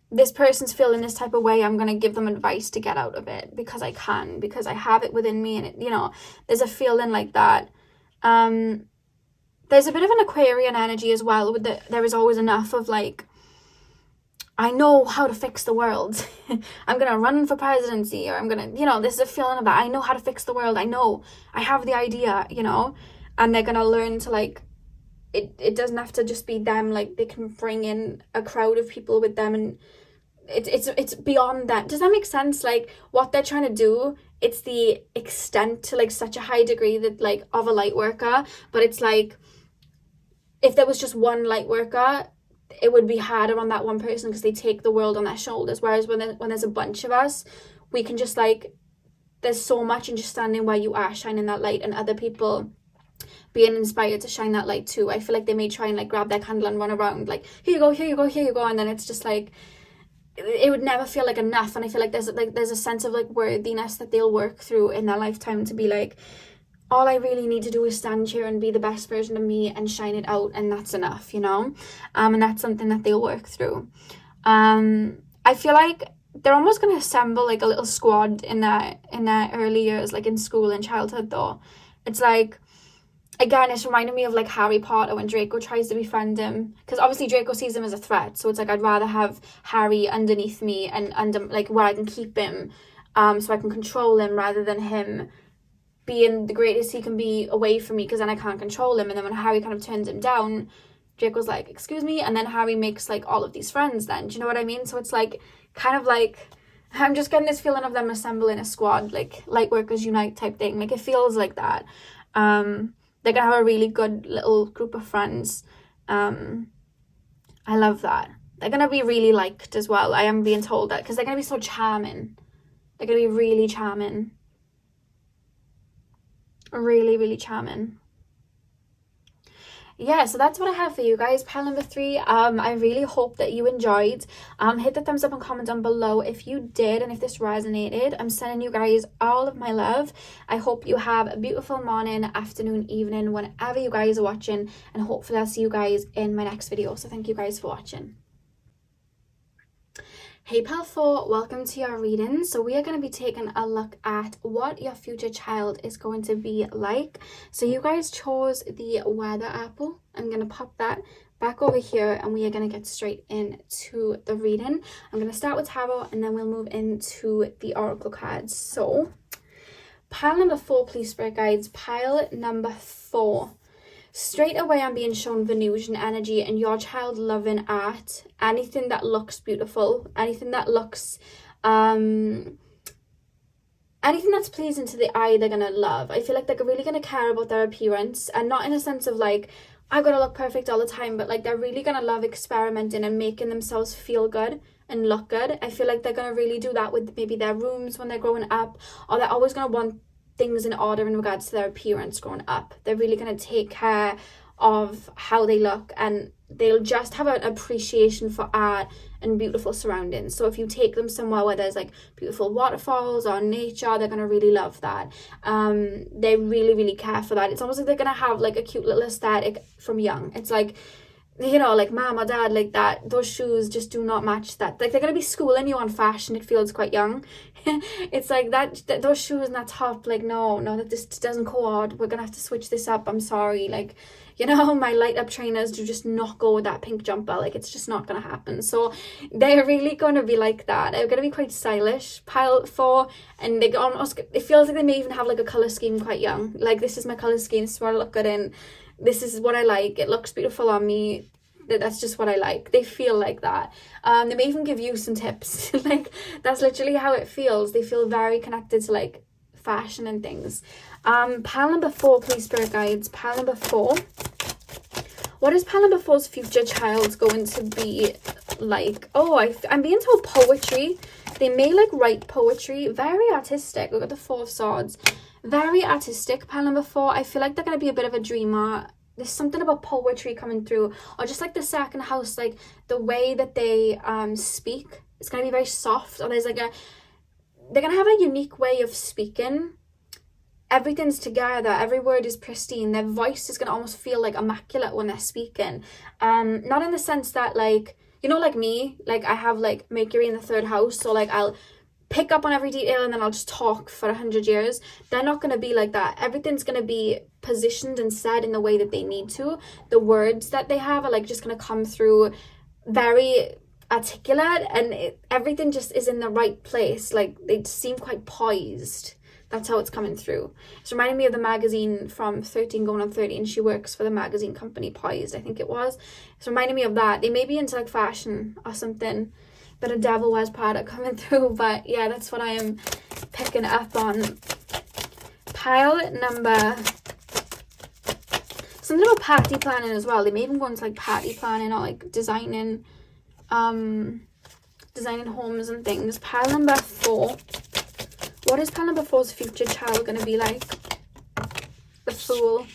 this person's feeling this type of way. I'm going to give them advice to get out of it because I can, because I have it within me. And, it, you know, there's a feeling like that. There's a bit of an Aquarian energy as well. With there is always enough of like, I know how to fix the world. I'm going to run for presidency, or I'm going to, you know, this is a feeling of that. I know how to fix the world. I know. I have the idea, you know. And they're going to learn to like, it doesn't have to just be them. Like, they can bring in a crowd of people with them, and it's beyond that. Does that make sense? Like, what they're trying to do, it's the extent to like such a high degree that like of a light worker. But it's like, if there was just one light worker, it would be harder on that one person because they take the world on their shoulders. Whereas when there's a bunch of us, we can just like, there's so much in just standing where you are, shining that light, and other people being inspired to shine that light too. I feel like they may try and like grab their candle and run around like, here you go, here you go, here you go, and then it's just like, it would never feel like enough. And I feel like there's a sense of like worthiness that they'll work through in their lifetime to be like, all I really need to do is stand here and be the best version of me and shine it out, and that's enough, you know. And that's something that they'll work through. I feel like they're almost going to assemble like a little squad in their early years, like in school and childhood though. It's like, again, it's reminding me of like Harry Potter when Draco tries to befriend him, because obviously Draco sees him as a threat. So it's like, I'd rather have Harry underneath me and under like where I can keep him, so I can control him, rather than him being the greatest he can be away from me, because then I can't control him. And then when Harry kind of turns him down, Draco's like, excuse me, and then Harry makes like all of these friends then. Do you know what I mean? So it's like, kind of like, I'm just getting this feeling of them assembling a squad, like light workers unite type thing. Like, it feels like that. They're gonna have a really good little group of friends. I love that. They're gonna be really liked as well. I am being told that, because they're gonna be so charming. They're gonna be really charming. Really, really charming. Yeah, so that's what I have for you guys. Pile number 3. I really hope that you enjoyed. Hit the thumbs up and comment down below if you did, and if this resonated. I'm sending you guys all of my love. I hope you have a beautiful morning, afternoon, evening, whenever you guys are watching, and hopefully I'll see you guys in my next video. So thank you guys for watching. Hey Pal 4, welcome to your reading. So we are going to be taking a look at what your future child is going to be like. So you guys chose the weather apple. I'm going to pop that back over here, and we are going to get straight into the reading. I'm going to start with tarot, and then we'll move into the oracle cards. So pile number 4, please, spirit guides. Pile number 4. Straight away, I'm being shown Venusian energy and your child loving art. Anything that looks beautiful, anything that looks, anything that's pleasing to the eye, they're gonna love. I feel like they're really gonna care about their appearance, and not in a sense of like, I've got to look perfect all the time, but like, they're really gonna love experimenting and making themselves feel good and look good. I feel like they're gonna really do that with maybe their rooms when they're growing up, or they're always gonna want things in order in regards to their appearance growing up. They're really going to take care of how they look, and they'll just have an appreciation for art and beautiful surroundings. So if you take them somewhere where there's like beautiful waterfalls or nature, they're going to really love that. They really, really care for that. It's almost like they're going to have like a cute little aesthetic from young. It's like, you know, like mom or dad, like that, those shoes just do not match that. Like, they're going to be schooling you on fashion. It feels quite young. It's like that those shoes and that top, like, no, that just doesn't coord. We're going to have to switch this up. I'm sorry. Like, you know, my light up trainers do just not go with that pink jumper. Like, it's just not going to happen. So they're really going to be like that. They're going to be quite stylish. Pile 4, and they almost, it feels like they may even have like a color scheme quite young. Like, this is my color scheme. This is what I look good in. This is what I like. It looks beautiful on me. That's just what I like. They feel like that. They may even give you some tips. Like, that's literally how it feels. They feel very connected to like fashion and things. Pile number 4, please, spirit guides. Pile number 4. What is pile number 4's future child going to be like? Oh, I'm being told poetry. They may like write poetry. Very artistic. We've got the 4 of Swords. Very artistic, pile number 4. I feel like they're going to be a bit of a dreamer. There's something about poetry coming through. Or just like the second house, like the way that they speak. It's going to be very soft. Or there's like they're going to have a unique way of speaking. Everything's together, every word is pristine, their voice is going to almost feel like immaculate when they're speaking. Not in the sense that like, you know, like me, like I have like Mercury in the 3rd house, so like I'll pick up on every detail and then I'll just talk for 100 years. They're not going to be like that. Everything's going to be positioned and said in the way that they need to. The words that they have are like just going to come through very articulate, and everything just is in the right place. Like they seem quite poised. That's how it's coming through. It's reminding me of the magazine from 13 going on 13. She works for the magazine company Poised, I think it was. It's reminding me of that. They may be into like fashion or something. But a Devil Wears Prada coming through. But yeah, that's what I am picking up on. Pile number... Something about party planning as well. They may even go into like party planning or like designing homes and things. Pile number 4. What is pile number 4's future child going to be like? The Fool.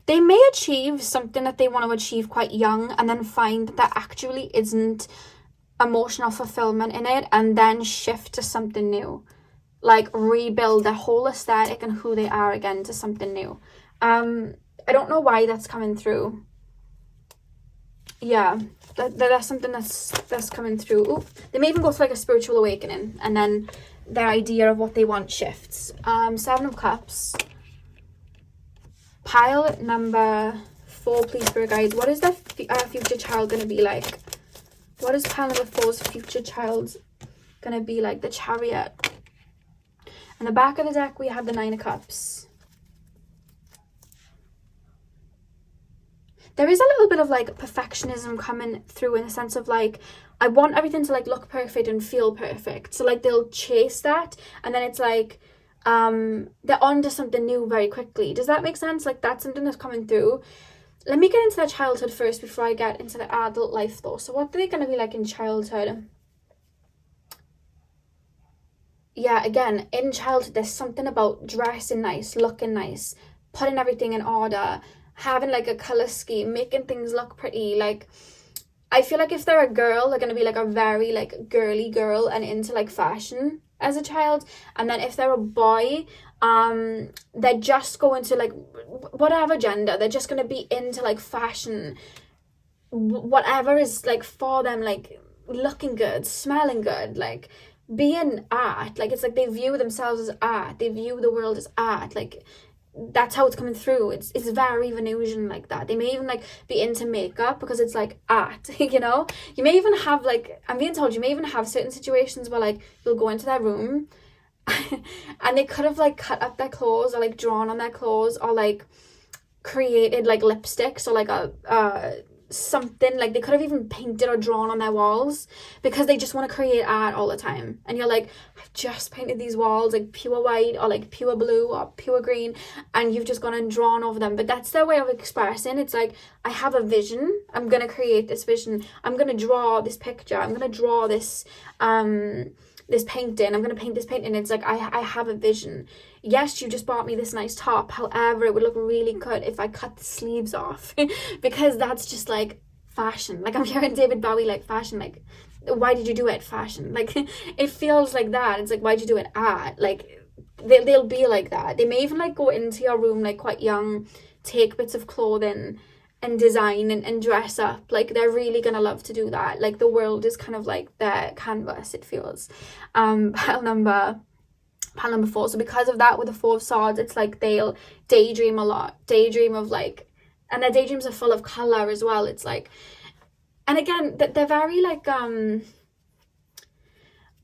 They may achieve something that they want to achieve quite young and then find that there actually isn't emotional fulfillment in it, and then shift to something new. Like rebuild their whole aesthetic and who they are again to something new. I don't know why that's coming through. Yeah, that's something that's coming through. Ooh, they may even go through like a spiritual awakening, and then their idea of what they want shifts. 7 of Cups. Pile number 4, please, Spirit Guides. What is their future child going to be like? What is pile number 4's future child going to be like? The Chariot. On the back of the deck, we have the 9 of Cups. There is a little bit of like perfectionism coming through, in the sense of like, I want everything to like look perfect and feel perfect. So like they'll chase that, and then it's like they're on to something new very quickly. Does that make sense? Like that's something that's coming through. Let me get into their childhood first before I get into the adult life though. So what are they going to be like in childhood? Yeah, again, in childhood, there's something about dressing nice, looking nice, putting everything in order, having like a color scheme, making things look pretty. Like I feel like if they're a girl, they're going to be like a very like girly girl and into like fashion as a child. And then if they're a boy, they're just going to like whatever gender, they're just going to be into like fashion, whatever is like for them, like looking good, smelling good, like being art. Like it's like they view themselves as art, they view the world as art. Like that's how it's coming through. It's very Venusian like that. They may even like be into makeup because it's like art. You know, you may even have like, I'm being told, you may even have certain situations where like you'll go into their room and they could have like cut up their clothes or like drawn on their clothes or like created like lipsticks or like a something. Like they could have even painted or drawn on their walls because they just want to create art all the time. And you're like, I've just painted these walls like pure white or like pure blue or pure green, and you've just gone and drawn over them. But that's their way of expressing. It's like, I have a vision, I'm gonna create this vision, I'm gonna draw this picture, I'm gonna draw this this painting, I'm gonna paint this painting. It's like I have a vision. Yes, you just bought me this nice top, however it would look really good if I cut the sleeves off because that's just like fashion. Like I'm hearing David Bowie like fashion, like why did you do it fashion? Like it feels like that. It's like, why'd you do it art? Like they'll be like that. They may even like go into your room like quite young, take bits of clothing and design and dress up. Like they're really gonna love to do that. Like the world is kind of like their canvas, it feels. Pile number 4. So because of that, with the 4 of Swords, it's like they'll daydream a lot, daydream of like, and their daydreams are full of color as well. It's like, and again, they're very like I'm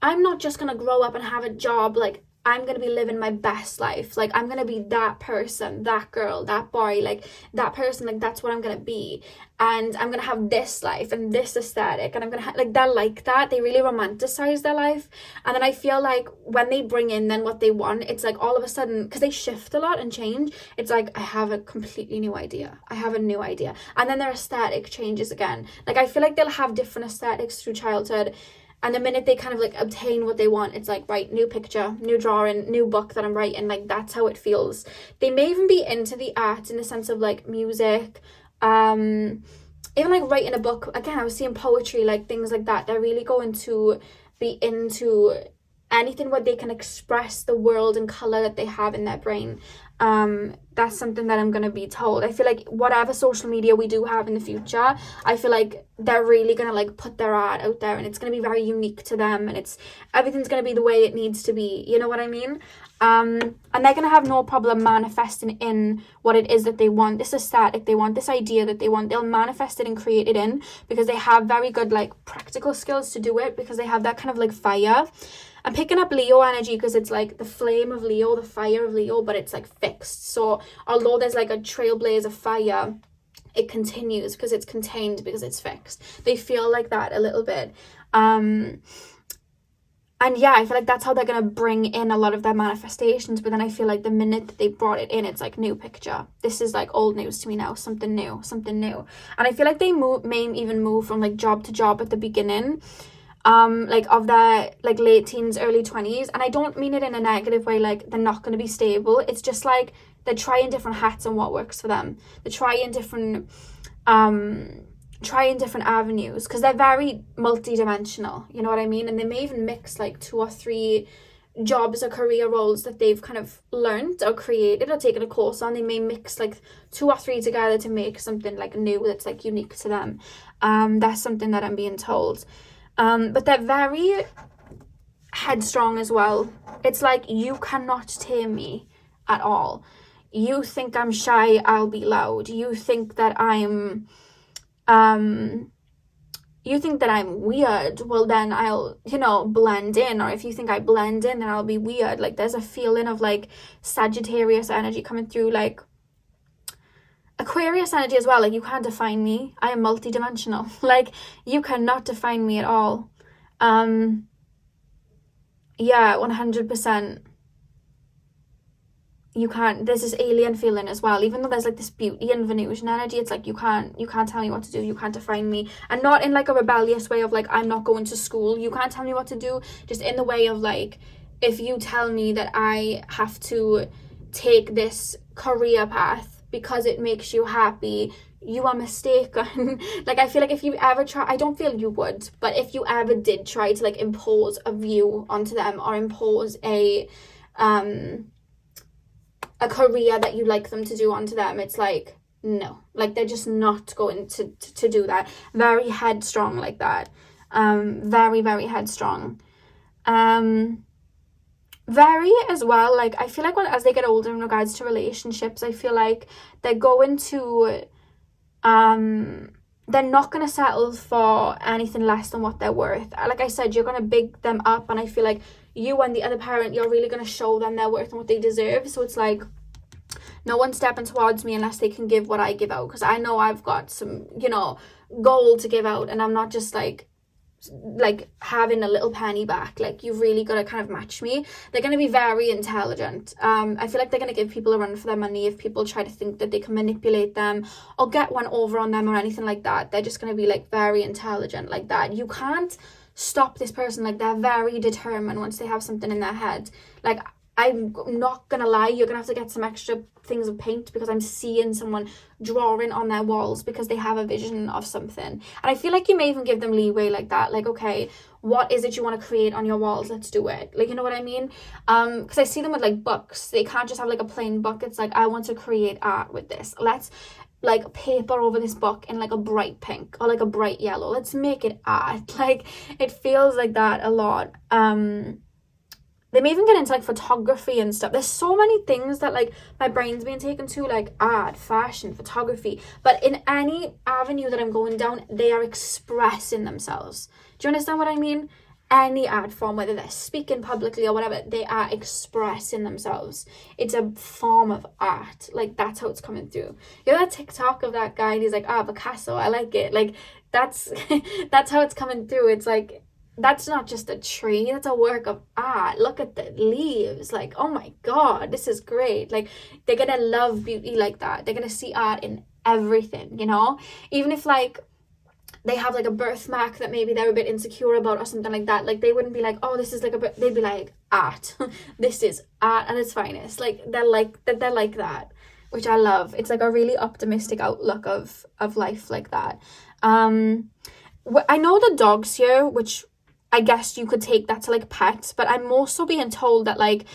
not just gonna grow up and have a job like I'm going to be living my best life. Like, I'm going to be that person, that girl, that boy, like that person, like that's what I'm going to be. And I'm going to have this life and this aesthetic, and I'm going to like, they're like that. They really romanticize their life. And then I feel like when they bring in then what they want, it's like all of a sudden, because they shift a lot and change, it's like, I have a completely new idea. I have a new idea. And then their aesthetic changes again. Like, I feel like they'll have different aesthetics through childhood. And the minute they kind of like obtain what they want, it's like, right, new picture, new drawing, new book that I'm writing. Like, that's how it feels. They may even be into the arts in the sense of like music, even like writing a book. Again, I was seeing poetry, like things like that. They're really going to be into anything where they can express the world and color that they have in their brain. That's something that I'm going to be told. I feel like whatever social media we do have in the future, I feel like they're really going to like put their art out there, and it's going to be very unique to them, and everything's going to be the way it needs to be. You know what I mean? And they're going to have no problem manifesting in what it is that they want, this aesthetic they want, this idea that they want. They'll manifest it and create it in, because they have very good like practical skills to do it, because they have that kind of like fire. I'm picking up Leo energy because it's like the flame of Leo, the fire of Leo, but it's like fixed. So although there's like a trailblaze of fire, it continues because it's contained, because it's fixed. They feel like that a little bit. And yeah, I feel like that's how they're going to bring in a lot of their manifestations. But then I feel like the minute that they brought it in, it's like new picture. This is like old news to me now, something new, something new. And I feel like they may even move from like job to job at the beginning, like of their like late teens, early 20s. And I don't mean it in a negative way, like they're not going to be stable. It's just like they're trying different hats and what works for them. They're trying different avenues, because they're very multi-dimensional, you know what I mean? And they may even mix like 2 or 3 jobs or career roles that they've kind of learned or created or taken a course on. They may mix like 2 or 3 together to make something like new that's like unique to them. That's something that I'm being told. But they're very headstrong as well. It's like, you cannot tame me at all. You think I'm shy, I'll be loud. You think that I'm weird, well then I'll, blend in. Or if you think I blend in, then I'll be weird. Like, there's a feeling of like Sagittarius energy coming through, like Aquarius energy as well. Like, you can't define me. I am multidimensional. Like, you cannot define me at all. Yeah, 100%. You can't. There's this alien feeling as well. Even though there's like this beauty and Venusian energy, it's like you can't tell me what to do. You can't define me. And not in like a rebellious way of like, I'm not going to school, you can't tell me what to do. Just in the way of like, if you tell me that I have to take this career path because it makes you happy, you are mistaken. Like, I feel like if you ever try, I don't feel you would, but if you ever did try to like impose a view onto them, or impose a career that you like them to do onto them, it's like, no, like they're just not going to do that. Very headstrong like that. Very, very headstrong. Very as well, like I feel like as they get older in regards to relationships, I feel like they're going to they're not going to settle for anything less than what they're worth. Like I said, you're going to big them up, and I feel like you and the other parent, you're really going to show them their worth and what they deserve. So it's like, no one's stepping towards me unless they can give what I give out, because I know I've got some, gold to give out, and I'm not just like having a little penny back. Like, you've really got to kind of match me. They're going to be very intelligent. I feel like they're going to give people a run for their money if people try to think that they can manipulate them or get one over on them or anything like that. They're just going to be like very intelligent like that. You can't stop this person. Like, they're very determined once they have something in their head. Like, I'm not gonna lie, you're gonna have to get some extra things of paint, because I'm seeing someone drawing on their walls because they have a vision of something. And I feel like you may even give them leeway like that. Like, okay, what is it you want to create on your walls? Let's do it. Like, you know what I mean? Because I see them with like books. They can't just have like a plain book. It's like, I want to create art with this. Let's like paper over this book in like a bright pink or like a bright yellow. Let's make it art. Like, it feels like that a lot. They may even get into like photography and stuff. There's so many things that like my brain's being taken to, like art, fashion, photography. But in any avenue that I'm going down, they are expressing themselves. Do you understand what I mean? any art form, whether they're speaking publicly or whatever, they are expressing themselves. It's a form of art. Like, that's how it's coming through. You know that TikTok of that guy, and he's like, Picasso, I like it. Like, that's that's how it's coming through. It's like, that's not just a tree, that's a work of art. Look at the leaves. Like, oh my God, this is great. Like, they're gonna love beauty like that. They're gonna see art in everything, you know? Even if, like, they have like a birthmark that maybe they're a bit insecure about or something like that, like, they wouldn't be like, oh, this is like they'd be like, art. This is art at its finest. Like, they're like that, which I love. It's like a really optimistic outlook of life like that. I know the dogs here, which I guess you could take that to like pets, but I'm also being told that like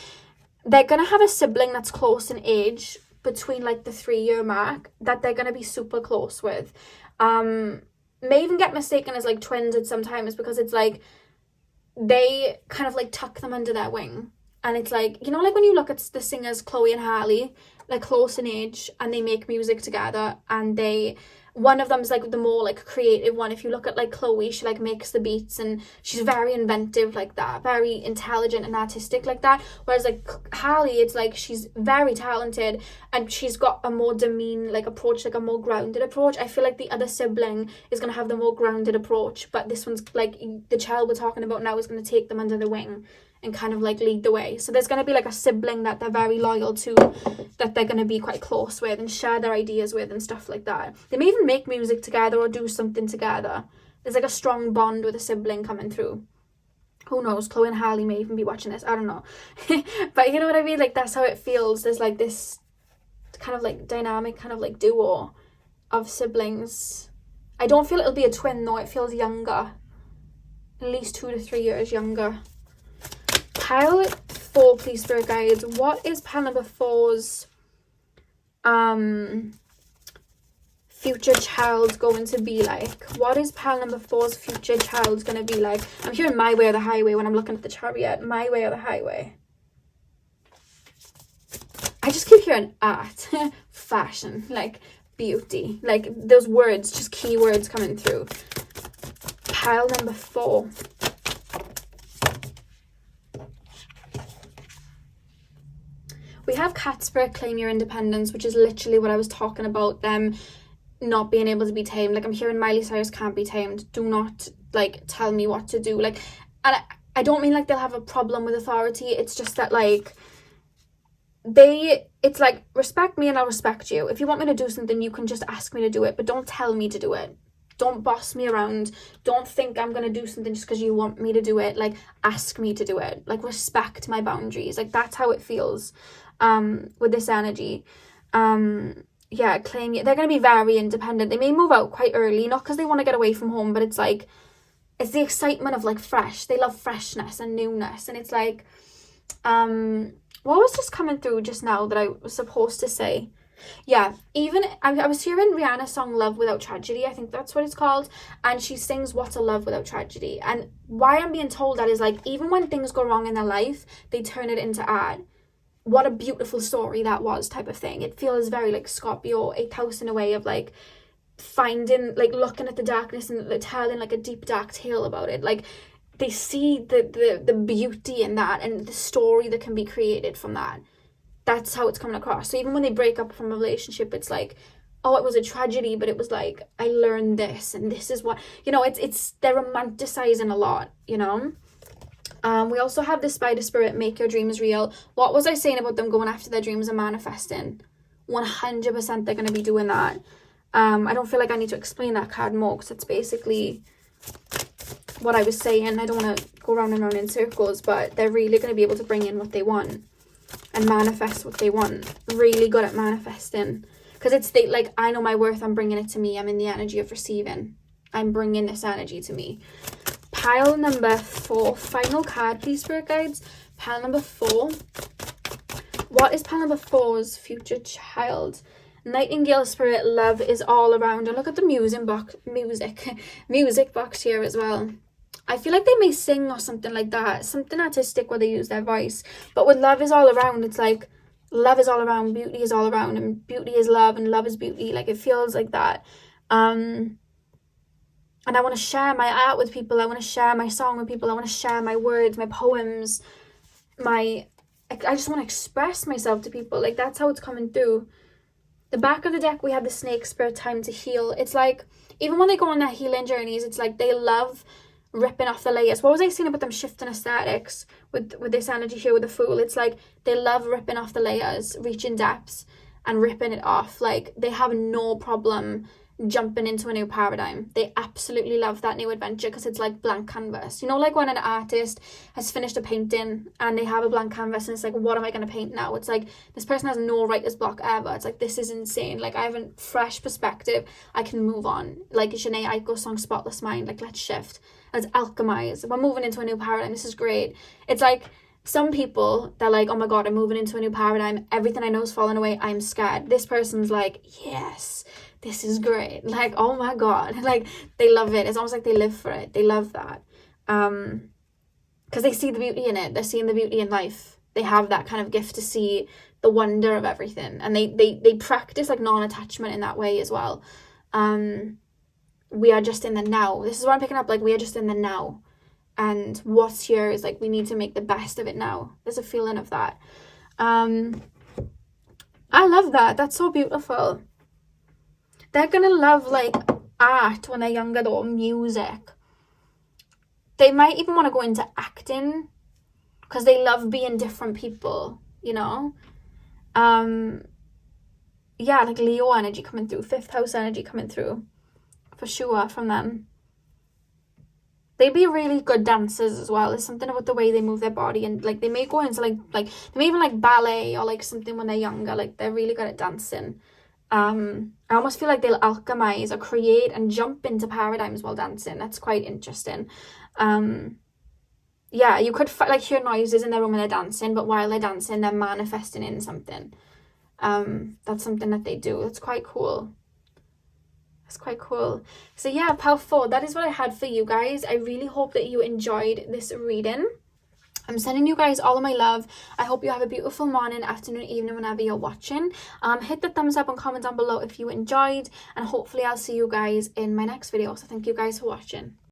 they're gonna have a sibling that's close in age, between like the 3-year mark, that they're gonna be super close with. May even get mistaken as like twins at sometimes, because it's like they kind of like tuck them under their wing, and it's like, you know, like when you look at the singers Chloe and Harley, they're close in age and they make music together, and one of them's like the more like creative one. If you look at like Chloe, she like makes the beats and she's very inventive like that, very intelligent and artistic like that, whereas like Harley, it's like she's very talented and she's got a more demean like approach, like a more grounded approach. I feel like the other sibling is going to have the more grounded approach, but this one's like, the child we're talking about now is going to take them under the wing and kind of like lead the way. So there's going to be like a sibling that they're very loyal to, that they're going to be quite close with and share their ideas with and stuff like that. They may even make music together or do something together. There's like a strong bond with a sibling coming through. Who knows? Chloe and Harley may even be watching this. I don't know. But you know what I mean? Like, that's how it feels. There's like this kind of like dynamic kind of like duo of siblings. I don't feel it'll be a twin though. It feels younger. At least 2 to 3 years younger. Pile 4, please, Spirit Guides. What is pile number 4's future child going to be like? What is pile number 4's future child going to be like? I'm hearing my way or the highway when I'm looking at the chariot. My way or the highway. I just keep hearing art, fashion, like beauty, like those words, just keywords coming through. Pile number 4. We have cat spirit, claim your independence, which is literally what I was talking about, them not being able to be tamed. Like, I'm hearing Miley Cyrus can't be tamed. Do not, like, tell me what to do. Like, and I don't mean, like, they'll have a problem with authority. It's just that, like, it's like, respect me and I'll respect you. If you want me to do something, you can just ask me to do it, but don't tell me to do it. Don't boss me around. Don't think I'm going to do something just because you want me to do it. Like, ask me to do it. Like, respect my boundaries. Like, that's how it feels with this energy. Yeah, claim it. They're going to be very independent. They may move out quite early, not because they want to get away from home, but it's like, it's the excitement of like fresh. They love freshness and newness. And it's like, what was just coming through just now that I was supposed to say? Yeah, even I was hearing Rihanna's song Love Without Tragedy, I think that's what it's called, and she sings What's a Love Without Tragedy. And why I'm being told that is like, even when things go wrong in their life, they turn it into art. What a beautiful story that was, type of thing. It feels very like Scorpio 8th house in a way of like finding, like looking at the darkness and telling like a deep dark tale about it. Like, they see the beauty in that and the story that can be created from that. That's how it's coming across. So even when they break up from a relationship, it's like, oh, it was a tragedy, but it was like, I learned this and this is what, you know, it's they're romanticizing a lot, you know. We also have the spider spirit, make your dreams real. What was I saying about them going after their dreams and manifesting? 100% they're going to be doing that. I don't feel like I need to explain that card more, because it's basically what I was saying. I don't want to go round and round in circles, but they're really going to be able to bring in what they want and manifest what they want. Really good at manifesting, because it's like, I know my worth, I'm bringing it to me. I'm in the energy of receiving. I'm bringing this energy to me. Pile number 4, final card, please, Spirit Guides. Pile number 4. What is pile number 4's future child? Nightingale spirit, love is all around. And look at the music box here as well. I feel like they may sing or something like that, something artistic where they use their voice. But with love is all around, it's like love is all around, beauty is all around, and beauty is love and love is beauty. Like, it feels like that. And I want to share my art with people. I want to share my song with people. I want to share my words, my poems, I just want to express myself to people. Like, that's how it's coming through. The back of the deck, we have the snake spirit, time to heal. It's like, even when they go on their healing journeys, it's like they love ripping off the layers. What was I saying about them shifting aesthetics with this energy here with the Fool? It's like they love ripping off the layers, reaching depths and ripping it off. Like, they have no problem jumping into a new paradigm. They absolutely love that new adventure because it's like blank canvas. You know, like when an artist has finished a painting and they have a blank canvas and it's like, what am I going to paint now? It's like, this person has no writer's block ever. It's like, this is insane. Like, I have a fresh perspective. I can move on. Like Jhené Aiko's song Spotless Mind, like, let's shift. Let's alchemize. We're moving into a new paradigm. This is great. It's like, some people, they're like, oh my God, I'm moving into a new paradigm. Everything I know is falling away. I'm scared. This person's like, yes, this is great. Like, oh my God. Like, they love it. It's almost like they live for it. They love that. Because they see the beauty in it. They're seeing the beauty in life. They have that kind of gift to see the wonder of everything. And they practice like non-attachment in that way as well. We are just in the now. This is what I'm picking up. Like, we are just in the now. And what's here is like, we need to make the best of it now. There's a feeling of that. I love that. That's so beautiful. They're gonna love like art when they're younger though, music. They might even want to go into acting because they love being different people, you know? Yeah, like Leo energy coming through, 5th house energy coming through. For sure from them. They'd be really good dancers as well. There's something about the way they move their body, and like they may go into like they may even like ballet or like something when they're younger. Like, they're really good at dancing. I almost feel like they'll alchemize or create and jump into paradigms while dancing. That's quite interesting. Yeah, you could like hear noises in their room when they're dancing, but while they're dancing, they're manifesting in something. That's something that they do. That's quite cool. That's quite cool. So yeah, pile 4, that is what I had for you guys. I really hope that you enjoyed this reading. I'm sending you guys all of my love. I hope you have a beautiful morning, afternoon, evening, whenever you're watching. Hit the thumbs up and comment down below if you enjoyed, and hopefully I'll see you guys in my next video. So thank you guys for watching.